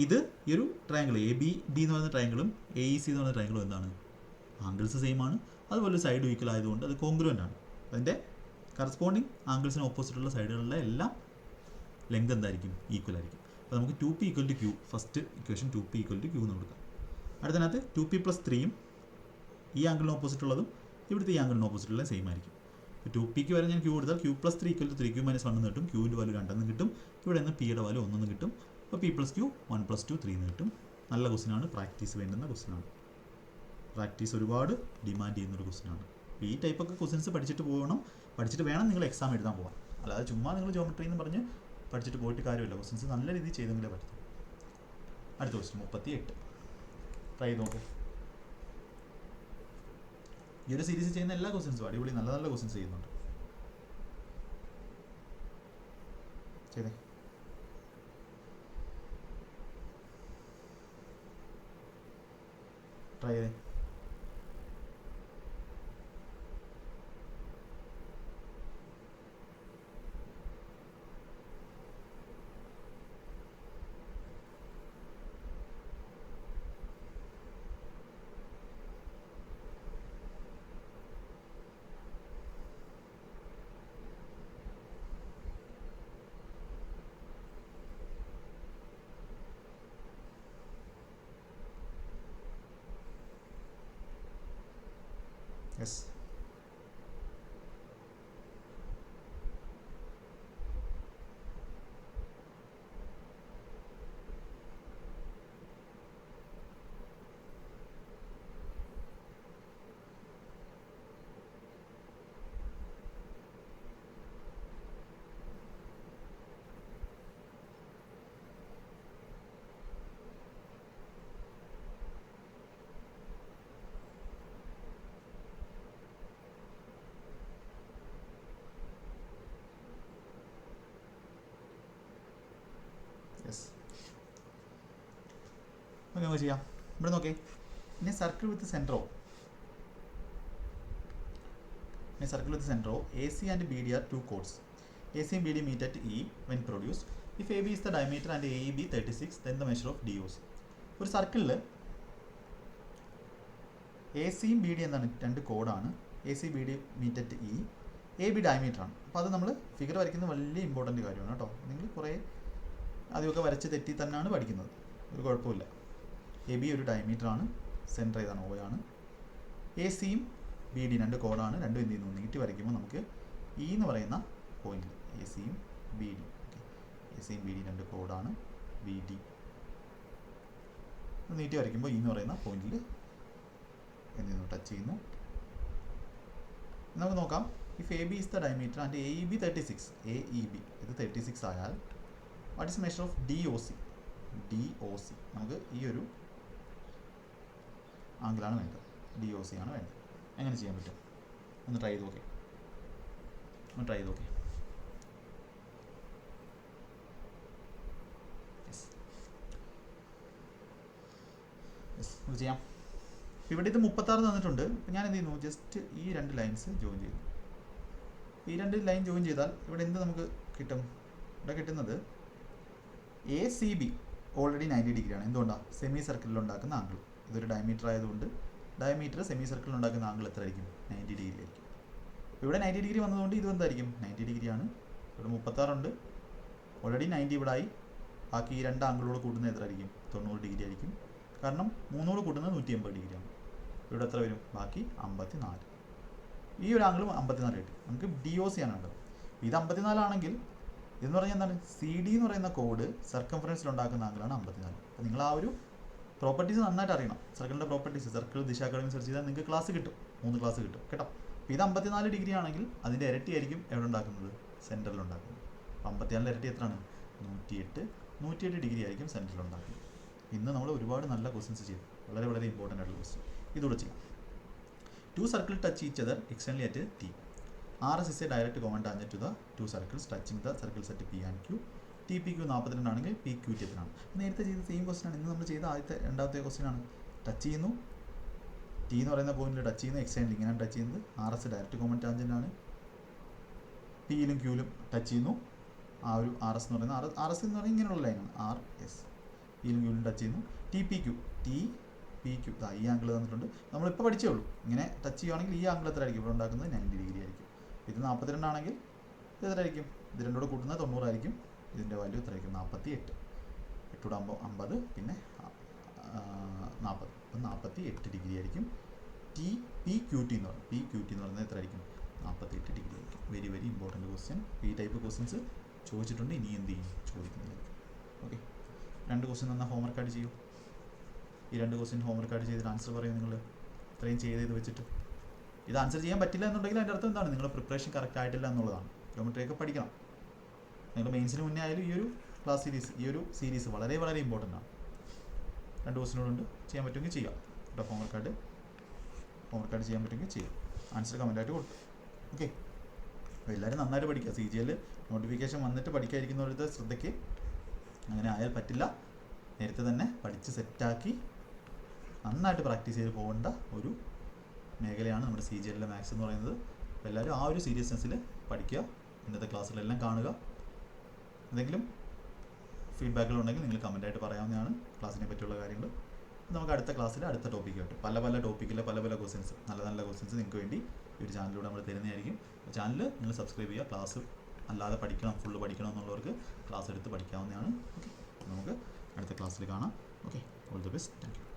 ഇത് ഈ ഒരു ട്രയാങ്കിൾ ABD എന്ന് പറയുന്ന ട്രയാങ്കിളും AEC എന്ന് പറയുന്ന ട്രയാങ്കിളും എന്താണ് ആംഗിൾസ് സെയിം ആണ്, അതുപോലെ സൈഡ് ഈക്വൽ ആയതുകൊണ്ട് അത് കോൺഗ്രുവൻ്റ് ആണ്. അതിൻ്റെ കറസ്പോണ്ടിങ് ആംഗിൾസിന് ഓപ്പോസിറ്റുള്ള സൈഡുകളിലെ എല്ലാം ലെങ്ത് എന്തായിരിക്കും ഈക്വൽ ആയിരിക്കും. അപ്പോൾ നമുക്ക് 2p = q, first equation 2p = q എന്ന് കൊടുക്കാം. അടുത്തതിനകത്ത് 2p + 3യും ഈ ആംഗിളിന് ഓപ്പോസിറ്റ് ഉള്ളതും ഇവിടുത്തെ ഈ ആംഗിളിന് ഓപ്പോസിറ്റുള്ള സെയിം ആയിരിക്കും. അപ്പോൾ 2pക്ക് വരെ ഞാൻ q കൊടുത്താൽ q + 3 = 3q - 1 എന്ന് കിട്ടും. qൻ്റെ വാല്യൂ 2 എന്ന് കിട്ടും. ഇവിടെ നിന്ന് pയുടെ വാല്യൂ 1 എന്ന് കിട്ടും. അപ്പോൾ p + q 1 + 2 3 എന്ന് കിട്ടും. നല്ല ക്വസ്റ്റ്യനാണ്, പ്രാക്ടീസ് വേണ്ടുന്ന ക്വസ്റ്റ്യനാണ്. പ്രാക്ടീസ് ഒരുപാട് ഡിമാൻഡ് ചെയ്യുന്നൊരു ക്വസ്റ്റ്യനാണ്. അപ്പോൾ ഈ ടൈപ്പൊക്കെ ക്വസ്റ്റ്യൻസ് പഠിച്ചിട്ട് വേണം നിങ്ങൾ എക്സാം എഴുതാൻ പോകാൻ. അല്ലാതെ ചുമ്മാ നിങ്ങൾ ജോമെട്രി എന്ന് പറഞ്ഞ് പഠിച്ചിട്ട് പോയിട്ട് കാര്യമില്ല. ക്വസ്റ്റ്യൻസ് നല്ല രീതിയിൽ ചെയ്തെങ്കിലേ പറ്റും. അടുത്ത ക്വസ്റ്റ്യൻ 38 ട്രൈ ചെയ്ത് നോക്കൂ. ഈ ഒരു സീരീസ് ചെയ്യുന്ന എല്ലാ ക്വസ്റ്റ്യൻസും അടിപൊളി നല്ല നല്ല ക്വസ്റ്റ്യൻസ് ചെയ്യുന്നുണ്ട്. ചെയ്തേ ട്രൈ ചെയ്തേ. യെസ് ഓക്കെ നമുക്ക് ചെയ്യാം. ഇവിടെ നോക്കേ, ഇനി circle with centre O. AC and BD are two chords. AC and BD meet at E when produced. If AB is the diameter and AEB 36, then the measure of DOC. ഒരു സർക്കിളിൽ ACയും BD എന്താണ് രണ്ട് കോഡാണ്. AC BD meet at E, AB diameter ആണ്. അപ്പോൾ അത് നമ്മൾ figure വരയ്ക്കുന്നത് വലിയ ഇമ്പോർട്ടൻറ്റ് കാര്യമാണ് കേട്ടോ. നിങ്ങൾ കുറേ ആദ്യമൊക്കെ വരച്ച് തെറ്റി തന്നെയാണ് പഠിക്കുന്നത്, ഒരു കുഴപ്പമില്ല. എ ബി ഒരു ഡയമീറ്റർ ആണ്, സെൻറ്റർ ഏതാണ് O ആണ്. എ സിയും ബി ഡി രണ്ട് കോഡാണ്, രണ്ടും എന്ത് ചെയ്യുന്നു നീട്ടി വരയ്ക്കുമ്പോൾ നമുക്ക് ഇ എന്ന് പറയുന്ന പോയിന്റ് എ സിയും ബി ഡി, എ സിയും ബി ഡി രണ്ട് കോഡാണ്, ബി ഡി നീട്ടി വരയ്ക്കുമ്പോൾ ഇ എന്ന് പറയുന്ന പോയിന്റിൽ എന്ത് ചെയ്യുന്നു ടച്ച് ചെയ്യുന്നു. നമുക്ക് നോക്കാം, if A B is the diameter and A E B 36, A E B ഇത് 36 ആയാൽ what is measure of D O C? D O C നമുക്ക് ഈ ഒരു ആംഗിളാണ് വേണ്ടത്, ഡി ഒ സി ആണ് വേണ്ടത്. എങ്ങനെ ചെയ്യാൻ പറ്റും? ഒന്ന് ട്രൈ ചെയ്ത് നോക്കേ, ഒന്ന് ട്രൈ ചെയ്ത് നോക്കേ. നമുക്ക് ചെയ്യാം. ഇവിടെ ഇത് 36 തന്നിട്ടുണ്ട്. ഞാൻ എന്ത് ചെയ്യുന്നു, ജസ്റ്റ് ഈ രണ്ട് ലൈൻസ് ജോയിൻ ചെയ്തു. ഈ രണ്ട് ലൈൻ ജോയിൻ ചെയ്താൽ ഇവിടെ എന്ത് നമുക്ക് കിട്ടും? ഇവിടെ കിട്ടുന്നത് എ സി ബി ഓൾറെഡി 90 ഡിഗ്രിയാണ്. എന്തുകൊണ്ടാണ്? സെമി സർക്കിളിൽ ഉണ്ടാക്കുന്ന ആംഗിൾ. ഇതൊരു ഡയമീറ്റർ ആയതുകൊണ്ട് ഡയമീറ്റർ സെമി സർക്കിളിൽ ഉണ്ടാക്കുന്ന ആംഗിൾ എത്ര ആയിരിക്കും? 90 ഡിഗ്രി ആയിരിക്കും. ഇവിടെ 90 ഡിഗ്രി വന്നതുകൊണ്ട് ഇത് എന്തായിരിക്കും? 90 ഡിഗ്രിയാണ്. ഇവിടെ 36 ഉണ്ട്, ഓൾറെഡി 90 ഇവിടെ ആയി. ബാക്കി ഈ രണ്ട് ആംഗിളോട് കൂട്ടുന്നത് എത്ര ആയിരിക്കും? 90 ഡിഗ്രി ആയിരിക്കും. കാരണം 3 കൂട്ടുന്നത് 180 ഡിഗ്രിയാണ്. ഇവിടെ എത്ര വരും? ബാക്കി 54. ഈ ഒരു ആംഗിൾ 54 കിട്ടി. നമുക്ക് ഡി ഒ സി ആണ് വേണ്ടത്. ഇത് 54 ആണെങ്കിൽ ഇതെന്ന് പറഞ്ഞാൽ എന്താണ്? സി ഡി എന്ന് പറയുന്ന കോഡ് സർക്കംഫറൻസിൽ ഉണ്ടാക്കുന്ന ആംഗിളാണ് 54. അപ്പോൾ നിങ്ങൾ ആ ഒരു പ്രോപ്പർട്ടീസ് നന്നായിട്ട് അറിയണം. സർക്കിളിൻ്റെ പ്രോപ്പർട്ടീസ് സർക്കിൾ ദിശ അക്കാഡമി സെർച്ച് ചെയ്താൽ നിങ്ങൾക്ക് ക്ലാസ് കിട്ടും, 3 ക്ലാസ് കിട്ടും കേട്ടോ. അപ്പോൾ ഇത് 54 ഡിഗ്രി ആണെങ്കിൽ അതിൻ്റെ ഇരട്ടി ആയിരിക്കും എവിടെ ഉണ്ടാക്കുന്നത്? സെൻറ്ററിൽ ഉണ്ടാക്കുന്നത്. 54 ഇരട്ടി എത്രയാണ്? 108 ഡിഗ്രി ആയിരിക്കും സെൻറ്ററിൽ ഉണ്ടാക്കുന്നത്. ഇന്ന് നമ്മൾ ഒരുപാട് നല്ല ക്വസ്റ്റ്യൻസ് ചെയ്തു, വളരെ വളരെ ഇമ്പോർട്ടൻ്റ് ആയിട്ടുള്ള ക്വസ്റ്റ്യൻ. ഇതുകൂടെ ചെയ്യാം. 2 circle touch each other externally at T. RS is a direct common tangent to the 2 circles touching the circles at P and Q. TPQ 42 ആണെങ്കിൽ PQ എത്രയാണ്? നേരത്തെ ചെയ്ത സെയിം ക്വസ്റ്റ്യൻ ആണ്. ഇന്ന് നമ്മൾ ചെയ്ത രണ്ടാമത്തെ ക്വസ്റ്റ്യൻ ആണ്. ടച്ച് ചെയ്യുന്നു, ടി എന്ന് പറയുന്ന പോയിന്റിൽ ടച്ച് ചെയ്യുന്നു, എക്സ്റ്റേണലി ഇങ്ങനെയാണ് ടച്ച് ചെയ്യുന്നത്. RS ഡയറക്റ്റ് കോമൺ ടാൻജൻ്റ് ആണ്. പിയിലും ക്യൂലും ടച്ച് ചെയ്യുന്നു. ആ ഒരു RS എന്ന് പറയുന്നത് RS എന്ന് പറയുന്നത് ഇങ്ങനെയുള്ള ലൈനാണ്, RS. പിയിലും ക്യൂലും ടച്ച് ചെയ്യുന്നു. TPQ TPQ ഈ ആംഗിൾ തന്നിട്ടുണ്ട്, നമ്മളിപ്പോൾ പഠിച്ചേ ഉള്ളൂ. ഇങ്ങനെ ടച്ച് ചെയ്യുകയാണെങ്കിൽ ഈ ആംഗിൾ എത്ര ആയിരിക്കും? ഇവിടെ ഉണ്ടാക്കുന്നത് 90 ഡിഗ്രി ആയിരിക്കും. ഇത് 42 ആണെങ്കിൽ ഇത് എത്രയായിരിക്കും? ഇത് രണ്ടോട് കൂട്ടുന്നത് 90 ആയിരിക്കും. ഇതിൻ്റെ വാല്യൂ എത്രയായിരിക്കും? 48. 8 ആകുമ്പോൾ 50, പിന്നെ 40, അപ്പം 48 ഡിഗ്രി ആയിരിക്കും. PQT എന്ന് പറയുന്നത് PQT എന്ന് പറയുന്നത് എത്രയായിരിക്കും? 48 ഡിഗ്രി ആയിരിക്കും. Very very important question. ഈ ടൈപ്പ് ക്വസ്റ്റ്യൻസ് ചോദിച്ചിട്ടുണ്ട്, ഇനി എന്ത് ചെയ്യും? ചോദിക്കുന്നില്ല. ഓക്കെ, 2 ക്വസ്റ്റ്യൻ തന്നാൽ ഹോംവർക്ക് ആയിട്ട് ചെയ്യൂ. ഈ 2 ക്വസ്റ്റ്യൻ ഹോംവർക്ക് ആയിട്ട് ചെയ്തിട്ട് ആൻസർ പറയും നിങ്ങൾ. ഇത്രയും ചെയ്ത് വെച്ചിട്ട് ഇത് ആൻസർ ചെയ്യാൻ പറ്റില്ല എന്നുണ്ടെങ്കിൽ അതിൻ്റെ അർത്ഥം എന്താണ്? നിങ്ങളുടെ പ്രിപ്പറേഷൻ കറക്റ്റ് ആയിട്ടില്ല എന്നുള്ളതാണ്. ജോമെട്രിയൊക്കെ പഠിക്കണം. നിങ്ങൾ മെയിൻസിന് മുന്നേ ആയാലും ഈ ഒരു ക്ലാസ് സീരീസ്, ഈ ഒരു സീരീസ് വളരെ വളരെ ഇമ്പോർട്ടൻ്റ് ആണ്. 2 ക്വസ്റ്റ്യനോടുണ്ട്, ചെയ്യാൻ പറ്റുമെങ്കിൽ ചെയ്യാം കേട്ടോ. ഹോംവർക്കായിട്ട് ചെയ്യാൻ പറ്റുമെങ്കിൽ ചെയ്യാം. ആൻസർ കമൻറ്റായിട്ട് കൊടുത്തു. ഓക്കെ, അപ്പോൾ എല്ലാവരും നന്നായിട്ട് പഠിക്കുക. CGL നോട്ടിഫിക്കേഷൻ വന്നിട്ട് പഠിക്കാതിരിക്കുന്നവരുടെ ശ്രദ്ധയ്ക്ക് അങ്ങനെ ആയാൽ പറ്റില്ല. നേരത്തെ തന്നെ പഠിച്ച് സെറ്റാക്കി നന്നായിട്ട് പ്രാക്ടീസ് ചെയ്ത് പോകേണ്ട ഒരു മേഖലയാണ് നമ്മുടെ CGL മാത്സ് എന്ന് പറയുന്നത്. അപ്പോൾ എല്ലാവരും ആ ഒരു സീരിയസ്നെസ്സിൽ പഠിക്കുക. ഇന്നത്തെ ക്ലാസ്സുകളെല്ലാം കാണുക. എന്തെങ്കിലും ഫീഡ്ബാക്കുകളുണ്ടെങ്കിൽ നിങ്ങൾ കമൻറ്റായിട്ട് പറയാവുന്നതാണ് ക്ലാസ്സിനെ പറ്റിയുള്ള കാര്യങ്ങൾ. നമുക്ക് അടുത്ത ക്ലാസ്സിൽ അടുത്ത ടോപ്പിക്കായിട്ട് പല ടോപ്പിക്കിലെ പല ക്വസ്റ്റ്യൻസ്, നല്ല ക്വസ്റ്റ്യൻസ് നിങ്ങൾക്ക് വേണ്ടി ഈ ഒരു ചാനലിലൂടെ നമ്മൾ തരുന്നതായിരിക്കും. ചാനൽ നിങ്ങൾ സബ്സ്ക്രൈബ് ചെയ്യുക. ക്ലാസ് അല്ലാതെ പഠിക്കണം, ഫുള്ള് പഠിക്കണം എന്നുള്ളവർക്ക് ക്ലാസ് എടുത്ത് പഠിക്കാവുന്നതാണ്. ഓക്കെ, നമുക്ക് അടുത്ത ക്ലാസ്സിൽ കാണാം. Okay, all the best. Thank you.